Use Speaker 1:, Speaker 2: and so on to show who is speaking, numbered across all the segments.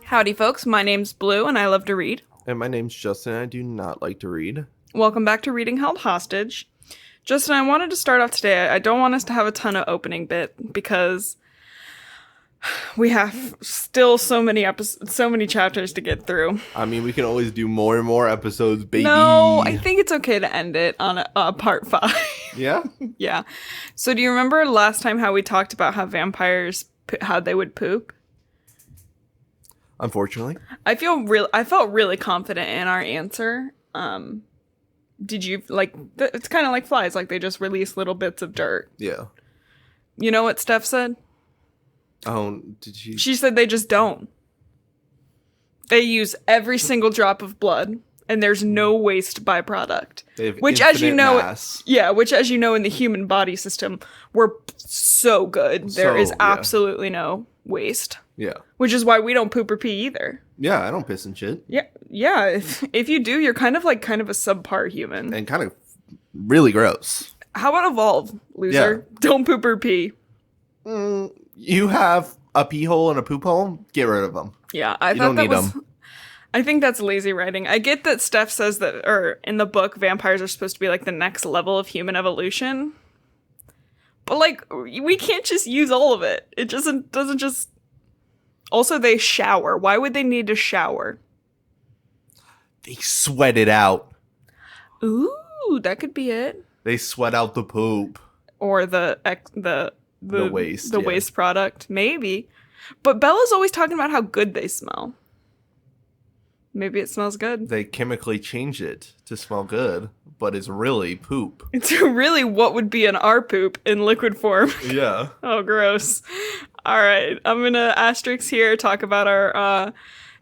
Speaker 1: Howdy, folks. My name's Blue, and I love to read.
Speaker 2: And my name's Justin, and I do not like to read.
Speaker 1: Welcome back to Reading Held Hostage. Justin, I wanted to start off today. I don't want us to have a ton of opening bit because we have still so many chapters to get through.
Speaker 2: I mean, we can always do more and more episodes, baby.
Speaker 1: No, I think it's okay to end it on a part 5.
Speaker 2: Yeah?
Speaker 1: Yeah. So do you remember last time how we talked about how vampires, how they would poop?
Speaker 2: Unfortunately.
Speaker 1: I felt really confident in our answer. Did you, it's kind of like flies, like they just release little bits of dirt.
Speaker 2: Yeah.
Speaker 1: You know what Steph said?
Speaker 2: Oh, did she?
Speaker 1: She said they just don't. They use every single drop of blood, and there's no waste byproduct.
Speaker 2: They have
Speaker 1: which, as you know,
Speaker 2: mass.
Speaker 1: which, as you know, in the human body system, we're so good. There is absolutely no waste.
Speaker 2: Yeah.
Speaker 1: Which is why we don't poop or pee either.
Speaker 2: Yeah, I don't piss and shit.
Speaker 1: Yeah. Yeah. If you do, you're kind of a subpar human.
Speaker 2: And kind of really gross.
Speaker 1: How about evolve, loser? Yeah. Don't poop or pee.
Speaker 2: You have a pee hole and a poop hole? Get rid of them.
Speaker 1: Yeah, I think that's lazy writing. I get that Steph says that, or in the book, vampires are supposed to be the next level of human evolution. But we can't just use all of it. It doesn't just. Also, they shower. Why would they need to shower?
Speaker 2: They sweat it out.
Speaker 1: Ooh, that could be it.
Speaker 2: They sweat out the poop.
Speaker 1: Or the
Speaker 2: waste.
Speaker 1: The waste product. Maybe. But Bella's always talking about how good they smell. Maybe it smells good.
Speaker 2: They chemically change it to smell good, but it's really poop.
Speaker 1: It's really what would be an our poop in liquid form.
Speaker 2: Yeah.
Speaker 1: Oh, gross. All right. I'm going to asterisk here, talk about our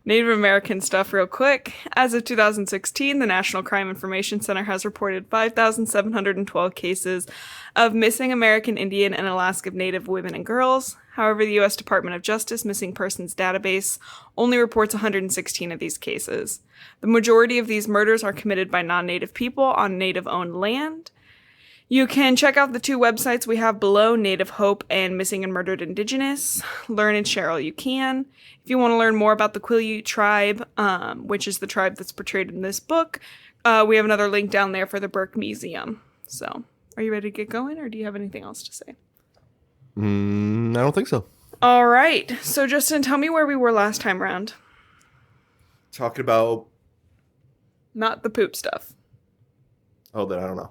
Speaker 1: Native American stuff real quick. As of 2016, the National Crime Information Center has reported 5,712 cases of missing American Indian and Alaska Native women and girls. However, the U.S. Department of Justice Missing Persons Database only reports 116 of these cases. The majority of these murders are committed by non-Native people on Native-owned land. You can check out the 2 websites we have below, Native Hope and Missing and Murdered Indigenous. Learn and share all you can. If you want to learn more about the Quileute tribe, which is the tribe that's portrayed in this book, we have another link down there for the Burke Museum. So, are you ready to get going, or do you have anything else to say?
Speaker 2: I don't think so.
Speaker 1: All right. So, Justin, tell me where we were last time round.
Speaker 2: Talking about...
Speaker 1: Not the poop stuff.
Speaker 2: Oh, then I don't know.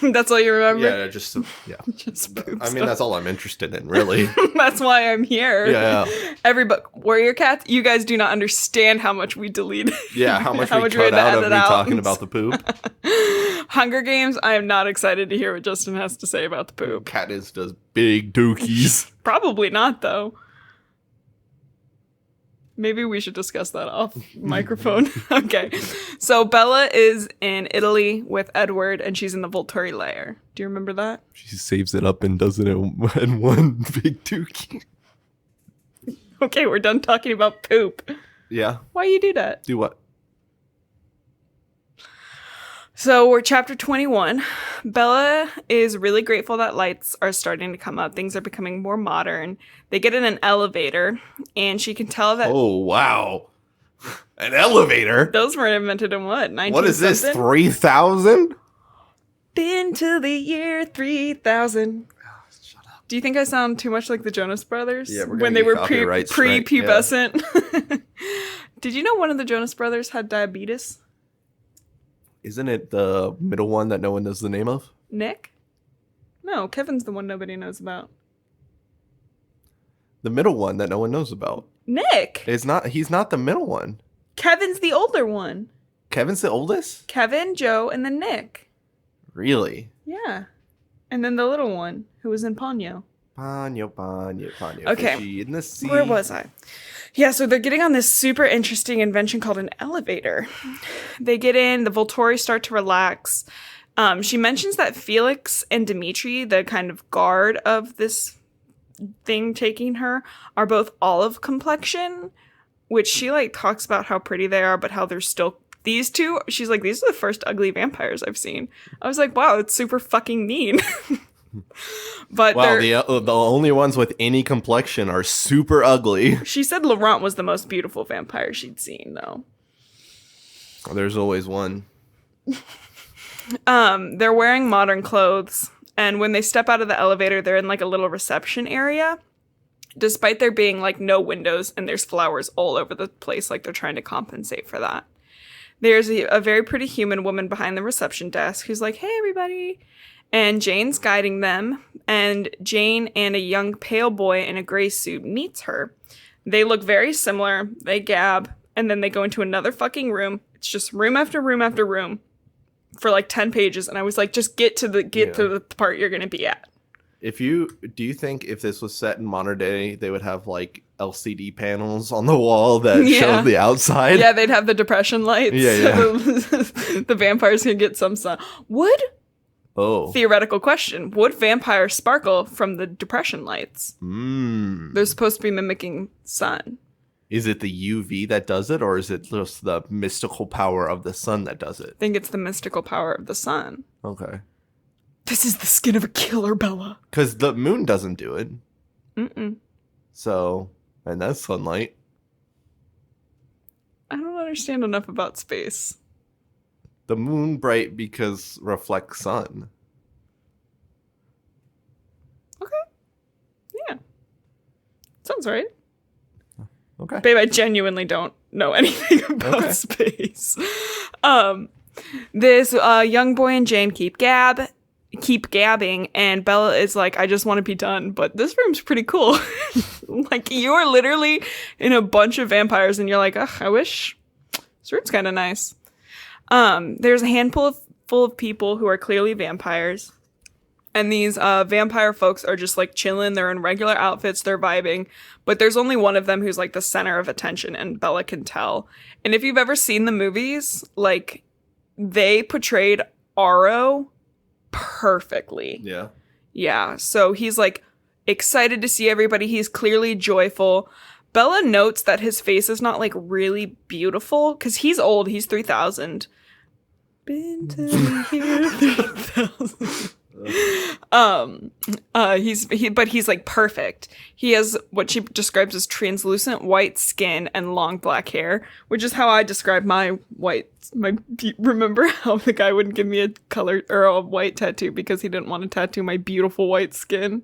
Speaker 1: That's all you remember?
Speaker 2: Yeah, just poop I mean, that's all I'm interested in, really.
Speaker 1: That's why I'm here.
Speaker 2: Yeah.
Speaker 1: Every book. Warrior Cats, you guys do not understand how much we deleted.
Speaker 2: Yeah, how much we cut out of me talking about the poop.
Speaker 1: Hunger Games, I am not excited to hear what Justin has to say about the poop.
Speaker 2: Katniss does big dookies.
Speaker 1: Probably not, though. Maybe we should discuss that off microphone. Okay. So Bella is in Italy with Edward, and she's in the Volturi lair. Do you remember that?
Speaker 2: She saves it up and does it in one big dookie.
Speaker 1: Okay, we're done talking about poop.
Speaker 2: Yeah.
Speaker 1: Why you do that?
Speaker 2: Do what?
Speaker 1: So we're chapter 21. Bella is really grateful that lights are starting to come up. Things are becoming more modern. They get in an elevator, and she can tell that...
Speaker 2: Oh, wow. An elevator?
Speaker 1: Those were invented in what, 19
Speaker 2: What is this,
Speaker 1: something?
Speaker 2: 3,000?
Speaker 1: Been to the year 3000.
Speaker 2: Oh, shut up.
Speaker 1: Do you think I sound too much like the Jonas Brothers?
Speaker 2: Yeah, we're
Speaker 1: when they were
Speaker 2: pre-pubescent.
Speaker 1: Yeah. Did you know one of the Jonas Brothers had diabetes?
Speaker 2: Isn't it the middle one that no one knows the name of?
Speaker 1: Nick? No, Kevin's the one nobody knows about.
Speaker 2: The middle one that no one knows about.
Speaker 1: Nick!
Speaker 2: He's not the middle one.
Speaker 1: Kevin's the older one.
Speaker 2: Kevin's the oldest?
Speaker 1: Kevin, Joe, and then Nick.
Speaker 2: Really?
Speaker 1: Yeah. And then the little one, who was in Ponyo.
Speaker 2: Ponyo.
Speaker 1: Okay.
Speaker 2: Fishy in the sea.
Speaker 1: Where was I? Yeah, so they're getting on this super interesting invention called an elevator. They get in, the Volturi start to relax. She mentions that Felix and Dimitri, the kind of guard of this thing taking her, are both olive complexion, which she like talks about how pretty they are, but how they're still these two. She's like, these are the first ugly vampires I've seen. I was like, wow, it's super fucking mean. But
Speaker 2: wow, the only ones with any complexion are super ugly.
Speaker 1: She said Laurent was the most beautiful vampire she'd seen, though.
Speaker 2: There's always one.
Speaker 1: They're wearing modern clothes, and when they step out of the elevator, they're in like a little reception area. Despite there being like no windows and there's flowers all over the place, like they're trying to compensate for that. There's a very pretty human woman behind the reception desk who's like, hey, everybody. And Jane's guiding them, and Jane and a young pale boy in a gray suit meets her. They look very similar. They gab, and then they go into another fucking room. It's just room after room after room for like 10 pages, and I was like, just get to the part you're gonna be at.
Speaker 2: Do you think if this was set in modern day, they would have like LCD panels on the wall that show the outside?
Speaker 1: Yeah, they'd have the depression lights.
Speaker 2: Yeah.
Speaker 1: So the vampires can get some sun. Theoretical question. Would vampires sparkle from the depression lights? They're supposed to be mimicking sun.
Speaker 2: Is it the UV that does it, or is it just the mystical power of the sun that does it?
Speaker 1: I think it's the mystical power of the sun.
Speaker 2: Okay.
Speaker 1: This is the skin of a killer, Bella.
Speaker 2: Because the moon doesn't do it.
Speaker 1: Mm-mm.
Speaker 2: So, and that's sunlight.
Speaker 1: I don't understand enough about space.
Speaker 2: The moon bright because reflects sun.
Speaker 1: Okay. Yeah. Sounds right.
Speaker 2: Okay.
Speaker 1: Babe, I genuinely don't know anything about space. This young boy and Jane keep gabbing, and Bella is like, I just want to be done, but this room's pretty cool. Like, you are literally in a bunch of vampires, and you're like, ugh, I wish this room's kind of nice. There's a handful full of people who are clearly vampires. And these vampire folks are just like chilling. They're in regular outfits. They're vibing. But there's only one of them who's like the center of attention. And Bella can tell. And if you've ever seen the movies, like they portrayed Aro perfectly.
Speaker 2: Yeah.
Speaker 1: Yeah. So he's like excited to see everybody. He's clearly joyful. Bella notes that his face is not like really beautiful because he's old. He's 3000. Been to the year 3000. But he's like perfect. He has what she describes as translucent white skin and long black hair, which is how I describe remember how the guy wouldn't give me a color or a white tattoo because he didn't want to tattoo my beautiful white skin.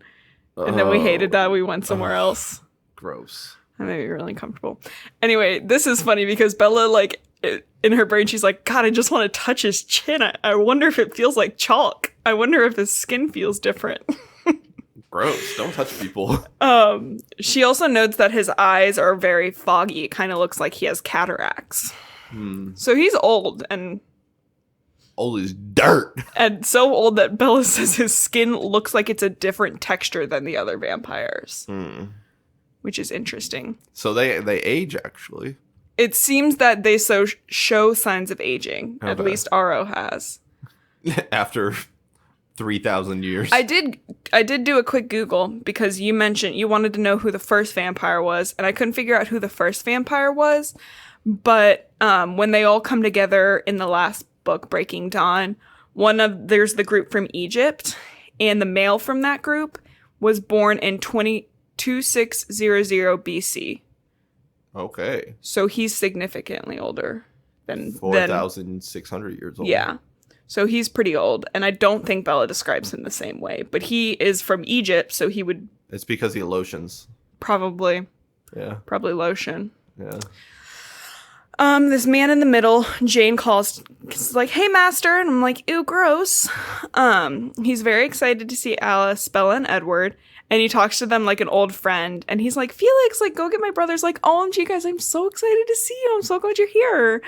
Speaker 1: And then we hated that. We went somewhere else.
Speaker 2: Gross.
Speaker 1: That made me really uncomfortable. Anyway, this is funny because Bella, like, in her brain, she's like, God, I just want to touch his chin. I wonder if it feels like chalk. I wonder if his skin feels different.
Speaker 2: Gross. Don't touch people.
Speaker 1: She also notes that his eyes are very foggy. It kind of looks like he has cataracts. So he's old and...
Speaker 2: Old as dirt.
Speaker 1: And so old that Bella says his skin looks like it's a different texture than the other vampires. Which is interesting.
Speaker 2: So they age, actually.
Speaker 1: It seems that they show signs of aging. Okay. At least Aro has.
Speaker 2: After 3,000 years.
Speaker 1: I did do a quick Google because you mentioned you wanted to know who the first vampire was, and I couldn't figure out who the first vampire was. But when they all come together in the last book, Breaking Dawn, there's the group from Egypt, and the male from that group was born in 2600 BC.
Speaker 2: Okay.
Speaker 1: So he's significantly older than
Speaker 2: 4,600 years old.
Speaker 1: Yeah. So he's pretty old, and I don't think Bella describes him the same way. But he is from Egypt, so he would...
Speaker 2: It's because he lotions.
Speaker 1: Probably.
Speaker 2: Yeah.
Speaker 1: Probably lotion.
Speaker 2: Yeah.
Speaker 1: This man in the middle, Jane calls, like, hey, master. And I'm like, ew, gross. He's very excited to see Alice, Bella, and Edward. And he talks to them like an old friend. And he's like, Felix, like, go get my brothers. Like, OMG, guys, I'm so excited to see you. I'm so glad you're here.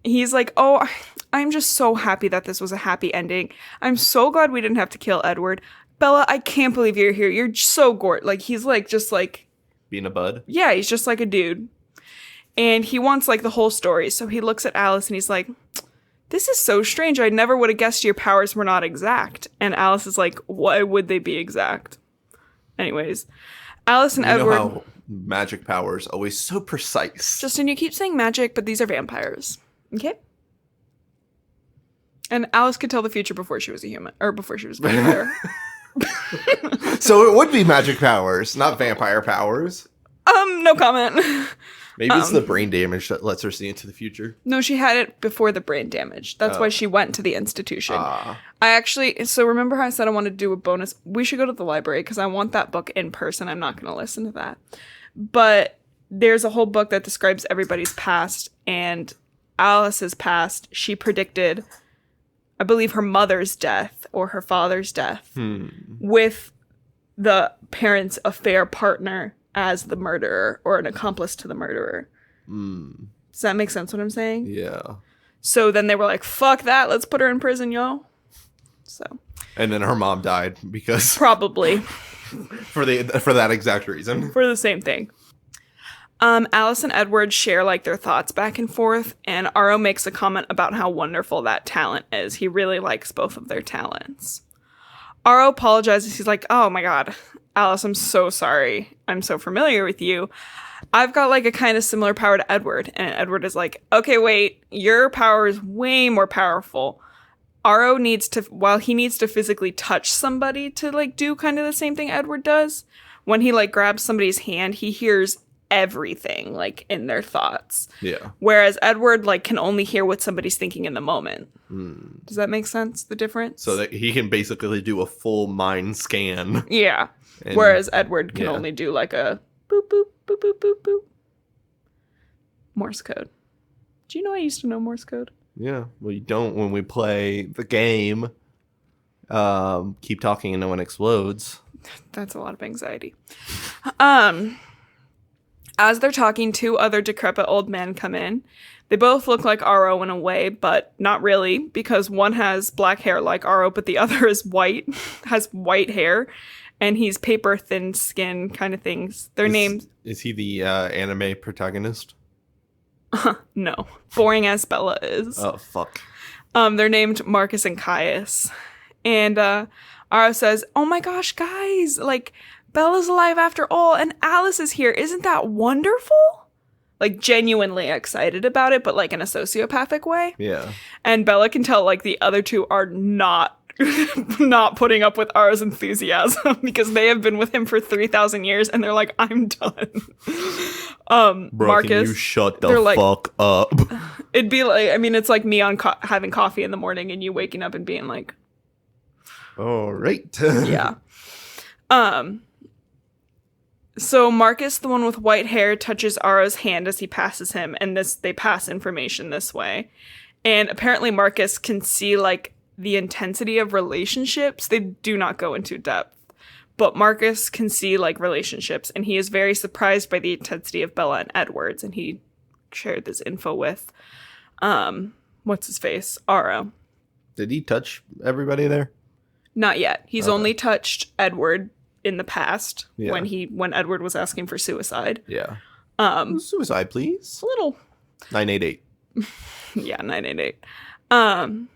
Speaker 1: He's like, oh, I'm just so happy that this was a happy ending. I'm so glad we didn't have to kill Edward. Bella, I can't believe you're here. You're so gorgeous. Like, he's like, just like...
Speaker 2: Being a bud?
Speaker 1: Yeah, he's just like a dude. And he wants like the whole story. So he looks at Alice and he's like, this is so strange. I never would have guessed your powers were not exact. And Alice is like, why would they be exact? Anyways, Alice and Edward...
Speaker 2: know how magic powers always so precise.
Speaker 1: Justin, you keep saying magic, but these are vampires. Okay? And Alice could tell the future before she was a human. Or before she was a vampire.
Speaker 2: So it would be magic powers, not vampire powers.
Speaker 1: No comment.
Speaker 2: Maybe it's the brain damage that lets her see into the future.
Speaker 1: No, she had it before the brain damage. That's why she went to the institution. So remember how I said I wanted to do a bonus? We should go to the library because I want that book in person. I'm not going to listen to that. But there's a whole book that describes everybody's past, and Alice's past, she predicted, I believe, her mother's death or her father's death with the parents' affair partner as the murderer or an accomplice to the murderer. Does that make sense what I'm saying?
Speaker 2: Yeah.
Speaker 1: So then they were like, fuck that, let's put her in prison, yo. So.
Speaker 2: And then her mom died because...
Speaker 1: Probably.
Speaker 2: for that exact reason.
Speaker 1: For the same thing. Alice and Edward share like their thoughts back and forth, and Aro makes a comment about how wonderful that talent is. He really likes both of their talents. Aro apologizes. He's like, oh my god, Alice, I'm so sorry. I'm so familiar with you. I've got like a kind of similar power to Edward. And Edward is like, okay, wait, your power is way more powerful. Aro needs to, while he needs to physically touch somebody to like do kind of the same thing Edward does, when he like grabs somebody's hand, he hears everything like in their thoughts.
Speaker 2: Yeah.
Speaker 1: Whereas Edward like can only hear what somebody's thinking in the moment. Does that make sense? The difference?
Speaker 2: So that he can basically do a full mind scan.
Speaker 1: Yeah. Whereas Edward can only do like a boop, boop, boop, boop, boop, boop. Morse code. Do you know I used to know Morse code?
Speaker 2: Yeah. Well, you don't when we play the game. Keep talking and no one explodes.
Speaker 1: That's a lot of anxiety. As they're talking, two other decrepit old men come in. They both look like Aro in a way, but not really, because one has black hair like Aro, but the other is white, has white hair, and he's paper thin skin kind of things. Their names...
Speaker 2: Is he the anime protagonist?
Speaker 1: No. Boring as Bella is.
Speaker 2: Oh, fuck.
Speaker 1: They're named Marcus and Caius. And Aro says, oh my gosh, guys, like, Bella's alive after all, and Alice is here. Isn't that wonderful? Like, genuinely excited about it, but like in a sociopathic way.
Speaker 2: Yeah. And
Speaker 1: Bella can tell, like, the other two are not putting up with Aro's enthusiasm because they have been with him for 3,000 years, and they're like, I'm done.
Speaker 2: Bro,
Speaker 1: Marcus,
Speaker 2: can you shut the fuck up?
Speaker 1: It'd be like, I mean, it's like me on having coffee in the morning and you waking up and being like,
Speaker 2: all right.
Speaker 1: Yeah. So Marcus, the one with white hair, touches Aro's hand as he passes him, and they pass information this way. And apparently Marcus can see, like, the intensity of relationships. They do not go into depth. But Marcus can see, like, relationships, and he is very surprised by the intensity of Bella and Edward's, and he shared this info with, what's-his-face? Aro.
Speaker 2: Did he touch everybody there?
Speaker 1: Not yet. He's only touched Edward in the past when Edward was asking for suicide.
Speaker 2: Yeah. Suicide, please.
Speaker 1: A little.
Speaker 2: 988.
Speaker 1: Yeah, 988.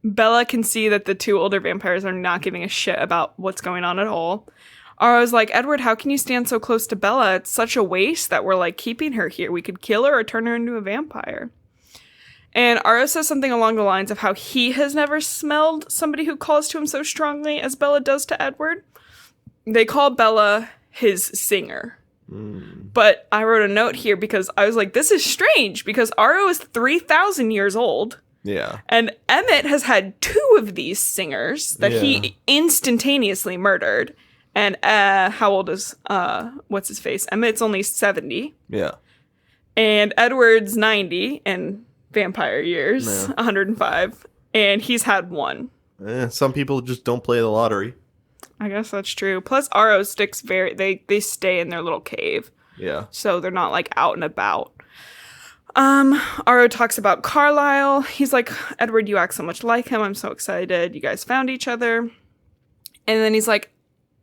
Speaker 1: Bella can see that the two older vampires are not giving a shit about what's going on at all. Aro's like, Edward, how can you stand so close to Bella? It's such a waste that we're like keeping her here. We could kill her or turn her into a vampire. And Aro says something along the lines of how he has never smelled somebody who calls to him so strongly as Bella does to Edward. They call Bella his singer. But I wrote a note here because I was like, this is strange because Aro is 3,000 years old.
Speaker 2: Yeah.
Speaker 1: And Emmett has had 2 of these singers that he instantaneously murdered. And how old is, what's his face? Emmett's only 70.
Speaker 2: Yeah.
Speaker 1: And Edward's 90 in vampire years, 105. And he's had 1.
Speaker 2: Some people just don't play the lottery.
Speaker 1: I guess that's true. Plus, Aro sticks they stay in their little cave.
Speaker 2: Yeah. So
Speaker 1: they're not, like, out and about. Aro talks about Carlisle. He's like, Edward, you act so much like him. I'm so excited. You guys found each other. And then he's like,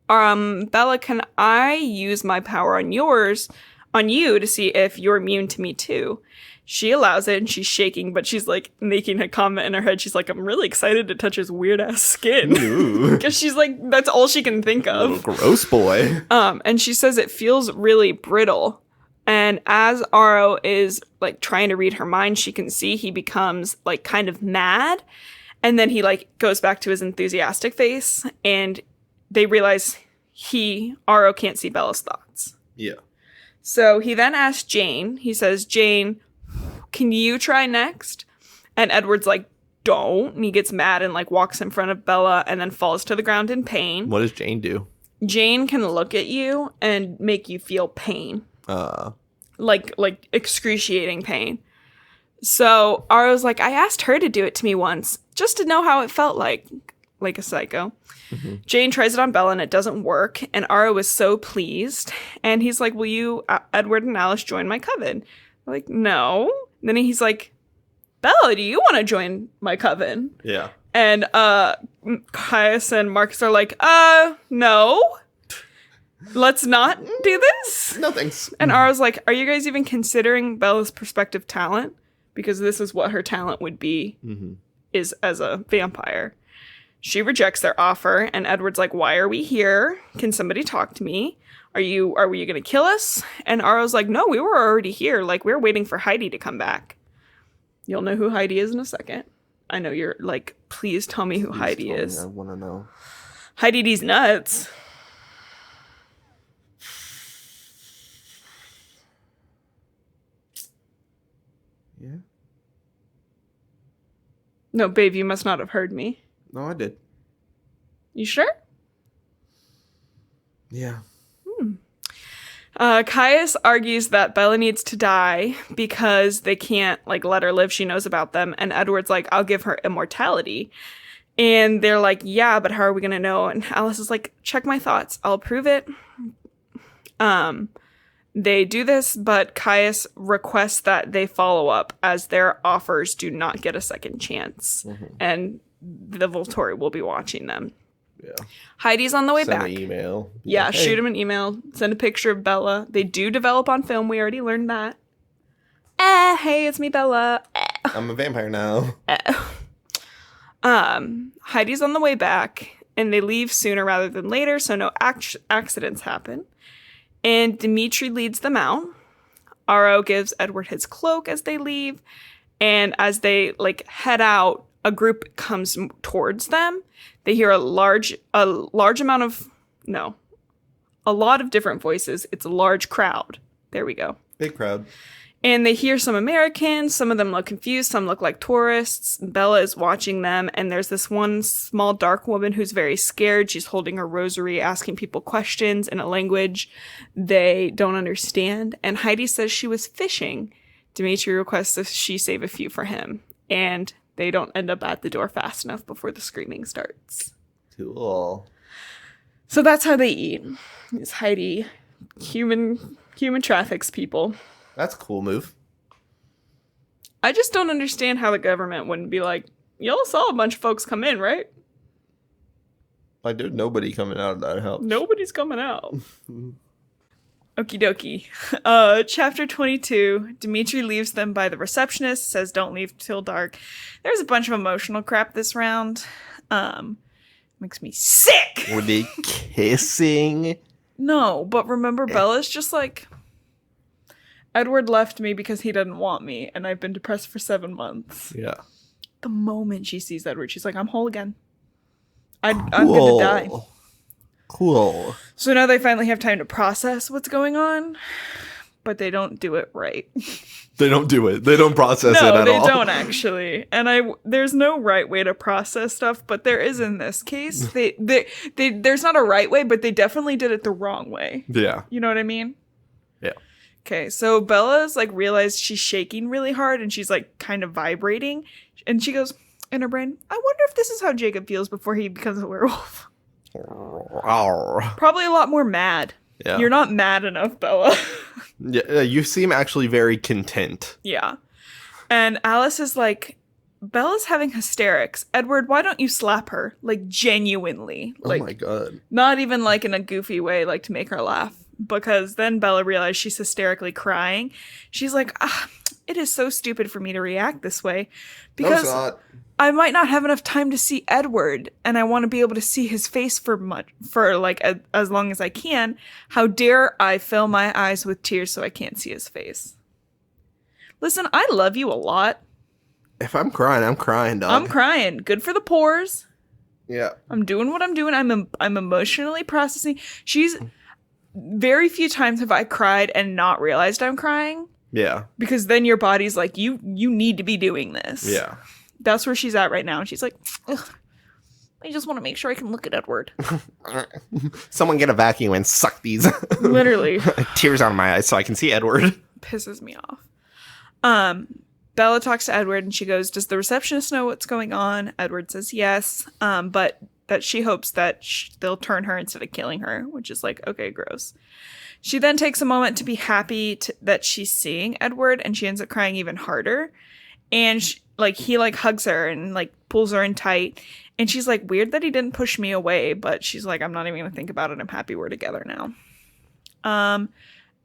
Speaker 1: Bella, can I use my power on you to see if you're immune to me too? She allows it and she's shaking, but she's like making a comment in her head. She's like, I'm really excited to touch his weird ass skin. Because she's like, that's all she can think of.
Speaker 2: Little gross boy.
Speaker 1: And she says it feels really brittle. And as Aro is like trying to read her mind, she can see he becomes like kind of mad. And then he like goes back to his enthusiastic face, and they realize Aro can't see Bella's thoughts.
Speaker 2: Yeah.
Speaker 1: So he then asks Jane, he says, Jane, can you try next? And Edward's like, don't. And he gets mad and like walks in front of Bella and then falls to the ground in pain.
Speaker 2: What does Jane do?
Speaker 1: Jane can look at you and make you feel pain. Like excruciating pain. So Aro's like, I asked her to do it to me once just to know how it felt like a psycho. Mm-hmm. Jane tries it on Bella and it doesn't work. And Aro is so pleased. And he's like, will you, Edward and Alice, join my coven? They're like, no. And then he's like, Bella, do you want to join my coven?
Speaker 2: Yeah.
Speaker 1: And Caius and Marcus are like, no. Let's not do this.
Speaker 2: No thanks.
Speaker 1: And Ara's like, are you guys even considering Bella's prospective talent? Because this is what her talent would be, is as a vampire. She rejects their offer, and Edward's like, why are we here? Can somebody talk to me? Are you going to kill us? And Ara's like, no, we were already here. Like, we're waiting for Heidi to come back. You'll know who Heidi is in a second. I know you're like, please tell me who Heidi is.
Speaker 2: I want to know.
Speaker 1: Heidi D's nuts.
Speaker 2: Yeah.
Speaker 1: No, babe, you must not have heard me.
Speaker 2: No, I did.
Speaker 1: You sure?
Speaker 2: Yeah.
Speaker 1: Caius argues that Bella needs to die because they can't like let her live. She knows about them. And Edward's like, I'll give her immortality. And they're like, yeah, but how are we going to know? And Alice is like, check my thoughts. I'll prove it. They do this, but Caius requests that they follow up as their offers do not get a second chance. And the Volturi will be watching them.
Speaker 2: Yeah.
Speaker 1: Heidi's on the way back.
Speaker 2: Send an email.
Speaker 1: Yeah,
Speaker 2: Like,
Speaker 1: shoot him an email. Send a picture of Bella. They do develop on film. We already learned that. Hey, it's me, Bella.
Speaker 2: I'm a vampire now.
Speaker 1: Heidi's on the way back, and they leave sooner rather than later, so no accidents happen. And Dimitri leads them out. Aro gives Edward his cloak as they leave, and as they like head out, a group comes towards them. They hear a lot of different voices. It's a large crowd. There we go.
Speaker 2: Big crowd.
Speaker 1: And they hear some Americans. Some of them look confused. Some look like tourists. Bella is watching them. And there's this one small dark woman who's very scared. She's holding her rosary, asking people questions in a language they don't understand. And Heidi says she was fishing. Dimitri requests that she save a few for him. And they don't end up at the door fast enough before the screaming starts.
Speaker 2: Cool.
Speaker 1: So that's how they eat. Is Heidi human traffics people.
Speaker 2: That's a cool move.
Speaker 1: I just don't understand how the government wouldn't be like, y'all saw a bunch of folks come in, right?
Speaker 2: Like, there's nobody coming out of that house.
Speaker 1: Nobody's coming out. Okie dokie. Chapter 22. Dimitri leaves them by the receptionist, says don't leave till dark. There's a bunch of emotional crap this round. Makes me sick!
Speaker 2: Were they kissing?
Speaker 1: No, but remember, Bella's just like, Edward left me because he didn't want me, and I've been depressed for 7 months.
Speaker 2: Yeah.
Speaker 1: The moment she sees Edward, she's like, I'm whole again. I'm gonna die.
Speaker 2: Cool.
Speaker 1: So now they finally have time to process what's going on, but they don't do it right.
Speaker 2: They don't do it. They don't process it at all.
Speaker 1: No, they don't actually. And there's no right way to process stuff, but there is in this case. There's not a right way, but they definitely did it the wrong way.
Speaker 2: Yeah.
Speaker 1: You know what I mean?
Speaker 2: Yeah.
Speaker 1: Okay, so Bella's like realized she's shaking really hard and she's like kind of vibrating. And she goes in her brain, I wonder if this is how Jacob feels before he becomes a werewolf. Probably a lot more mad.
Speaker 2: Yeah.
Speaker 1: You're not mad enough, Bella.
Speaker 2: Yeah, you seem actually very content.
Speaker 1: Yeah. And Alice is like, Bella's having hysterics. Edward, why don't you slap her? Like, genuinely. Like,
Speaker 2: oh my god.
Speaker 1: Not even like in a goofy way, like to make her laugh. Because then Bella realized she's hysterically crying. She's like, it is so stupid for me to react this way
Speaker 2: No, it's
Speaker 1: because
Speaker 2: not.
Speaker 1: I might not have enough time to see Edward, and I want to be able to see his face for as long as I can. How dare I fill my eyes with tears so I can't see his face? Listen, I love you a lot.
Speaker 2: If I'm crying, I'm crying, dog.
Speaker 1: I'm crying. Good for the pores.
Speaker 2: Yeah.
Speaker 1: I'm doing what I'm doing. I'm emotionally processing. She's very few times have I cried and not realized I'm crying.
Speaker 2: Yeah.
Speaker 1: Because then your body's like, you need to be doing this.
Speaker 2: Yeah.
Speaker 1: That's where she's at right now. And she's like, ugh, I just want to make sure I can look at Edward.
Speaker 2: Someone get a vacuum and suck these
Speaker 1: Literally.
Speaker 2: tears out of my eyes so I can see Edward.
Speaker 1: Pisses me off. Bella talks to Edward and she goes, does the receptionist know what's going on? Edward says yes, but that she hopes that they'll turn her instead of killing her, which is like, okay, gross. She then takes a moment to be happy that she's seeing Edward, and she ends up crying even harder. And he hugs her and pulls her in tight. And she's like, weird that he didn't push me away, but she's like, I'm not even going to think about it. I'm happy we're together now.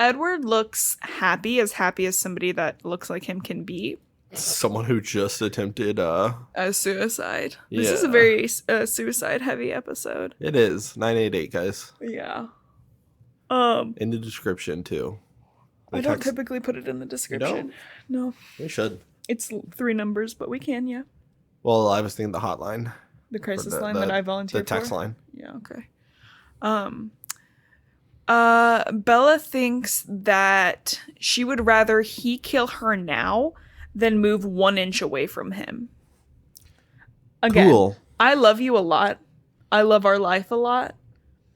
Speaker 1: Edward looks happy as somebody that looks like him can be.
Speaker 2: Someone who just attempted
Speaker 1: a suicide.
Speaker 2: Yeah.
Speaker 1: This is a very suicide heavy episode.
Speaker 2: It is 988, guys.
Speaker 1: Yeah.
Speaker 2: In the description too.
Speaker 1: I don't typically put it in the description. No.
Speaker 2: We should.
Speaker 1: It's 3 numbers, but we can, yeah.
Speaker 2: Well, I was thinking the hotline.
Speaker 1: The crisis line that I volunteered for?
Speaker 2: The text line.
Speaker 1: Yeah, okay. Bella thinks that she would rather he kill her now than move 1 inch away from him. Again, cool. I love you a lot. I love our life a lot.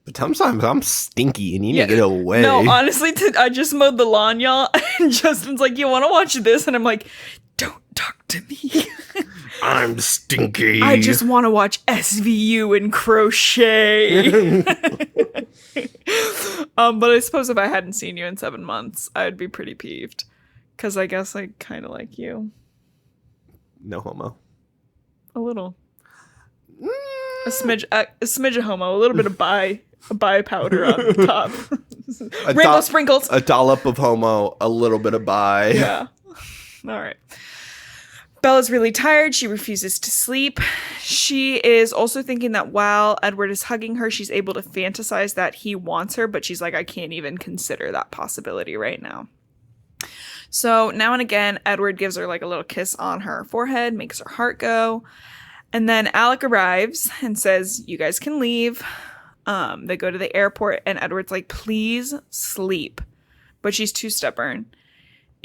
Speaker 2: But sometimes I'm stinky and you need to get away.
Speaker 1: No, honestly, I just mowed the lawn, y'all. And Justin's like, you want to watch this? And I'm like, don't talk to me.
Speaker 2: I'm stinky.
Speaker 1: I just want to watch SVU and crochet. But I suppose if I hadn't seen you in 7 months, I'd be pretty peeved. Because I guess I kind of like you. No
Speaker 2: homo.
Speaker 1: A little. A smidge of homo. A little bit of bi powder on top. Rainbow sprinkles.
Speaker 2: A dollop of homo. A little bit of bi.
Speaker 1: Yeah. All right. Bella's really tired. She refuses to sleep. She is also thinking that while Edward is hugging her, she's able to fantasize that he wants her, but she's like, I can't even consider that possibility right now. So now and again, Edward gives her a little kiss on her forehead, makes her heart go. And then Alec arrives and says, you guys can leave. They go to the airport and Edward's like, please sleep. But she's too stubborn.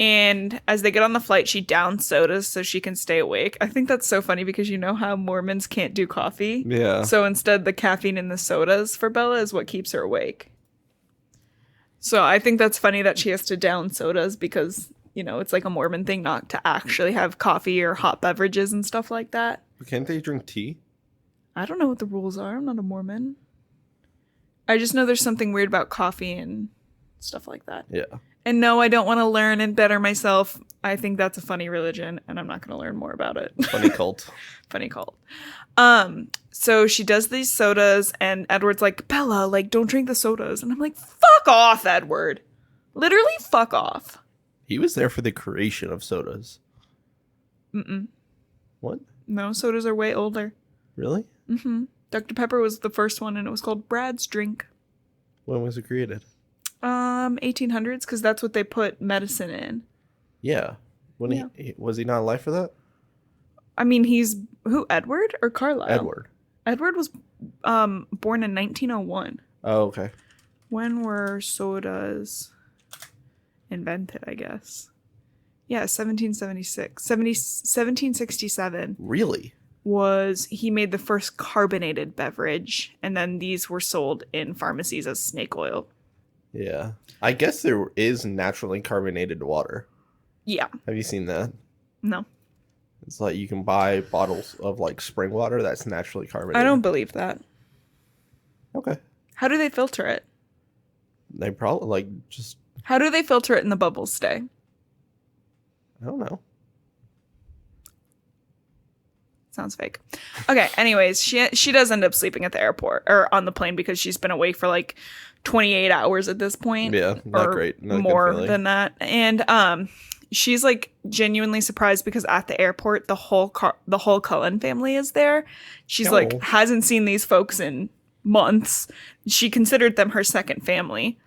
Speaker 1: And as they get on the flight, she downs sodas so she can stay awake. I think that's so funny because you know how Mormons can't do coffee?
Speaker 2: Yeah.
Speaker 1: So instead, the caffeine in the sodas for Bella is what keeps her awake. So I think that's funny that she has to down sodas because, it's like a Mormon thing not to actually have coffee or hot beverages and stuff like that.
Speaker 2: Can't they drink tea?
Speaker 1: I don't know what the rules are. I'm not a Mormon. I just know there's something weird about coffee and stuff like that.
Speaker 2: Yeah.
Speaker 1: And no, I don't want to learn and better myself. I think that's a funny religion, and I'm not going to learn more about it.
Speaker 2: Funny cult.
Speaker 1: Funny cult. So she does these sodas, and Edward's like, Bella, don't drink the sodas. And I'm like, fuck off, Edward. Literally, fuck off.
Speaker 2: He was there for the creation of sodas.
Speaker 1: Mm-mm.
Speaker 2: What?
Speaker 1: No, sodas are way older.
Speaker 2: Really?
Speaker 1: Mm-hmm. Dr. Pepper was the first one, and it was called Brad's Drink.
Speaker 2: When was it created?
Speaker 1: 1800s, because that's what they put medicine in.
Speaker 2: Yeah. Was he not alive for that?
Speaker 1: I mean, he's who? Edward or Carlisle?
Speaker 2: Edward.
Speaker 1: Edward was born in 1901.
Speaker 2: Oh, okay.
Speaker 1: When were sodas invented? I guess. Yeah, 1767.
Speaker 2: Really?
Speaker 1: He made the first carbonated beverage, and then these were sold in pharmacies as snake oil.
Speaker 2: Yeah. I guess there is naturally carbonated water.
Speaker 1: Yeah.
Speaker 2: Have you seen that?
Speaker 1: No.
Speaker 2: It's like you can buy bottles of spring water that's naturally carbonated.
Speaker 1: I don't believe that.
Speaker 2: Okay.
Speaker 1: How do they filter it?
Speaker 2: They probably just...
Speaker 1: How do they filter it and the bubbles stay?
Speaker 2: I don't know.
Speaker 1: Sounds fake. Okay, anyways, she does end up sleeping at the airport or on the plane because she's been awake for 28 hours at this point.
Speaker 2: Yeah, not great. Not
Speaker 1: more than that. And she's like genuinely surprised because at the airport the whole Cullen family is there. She's like hasn't seen these folks in months. She considered them her second family.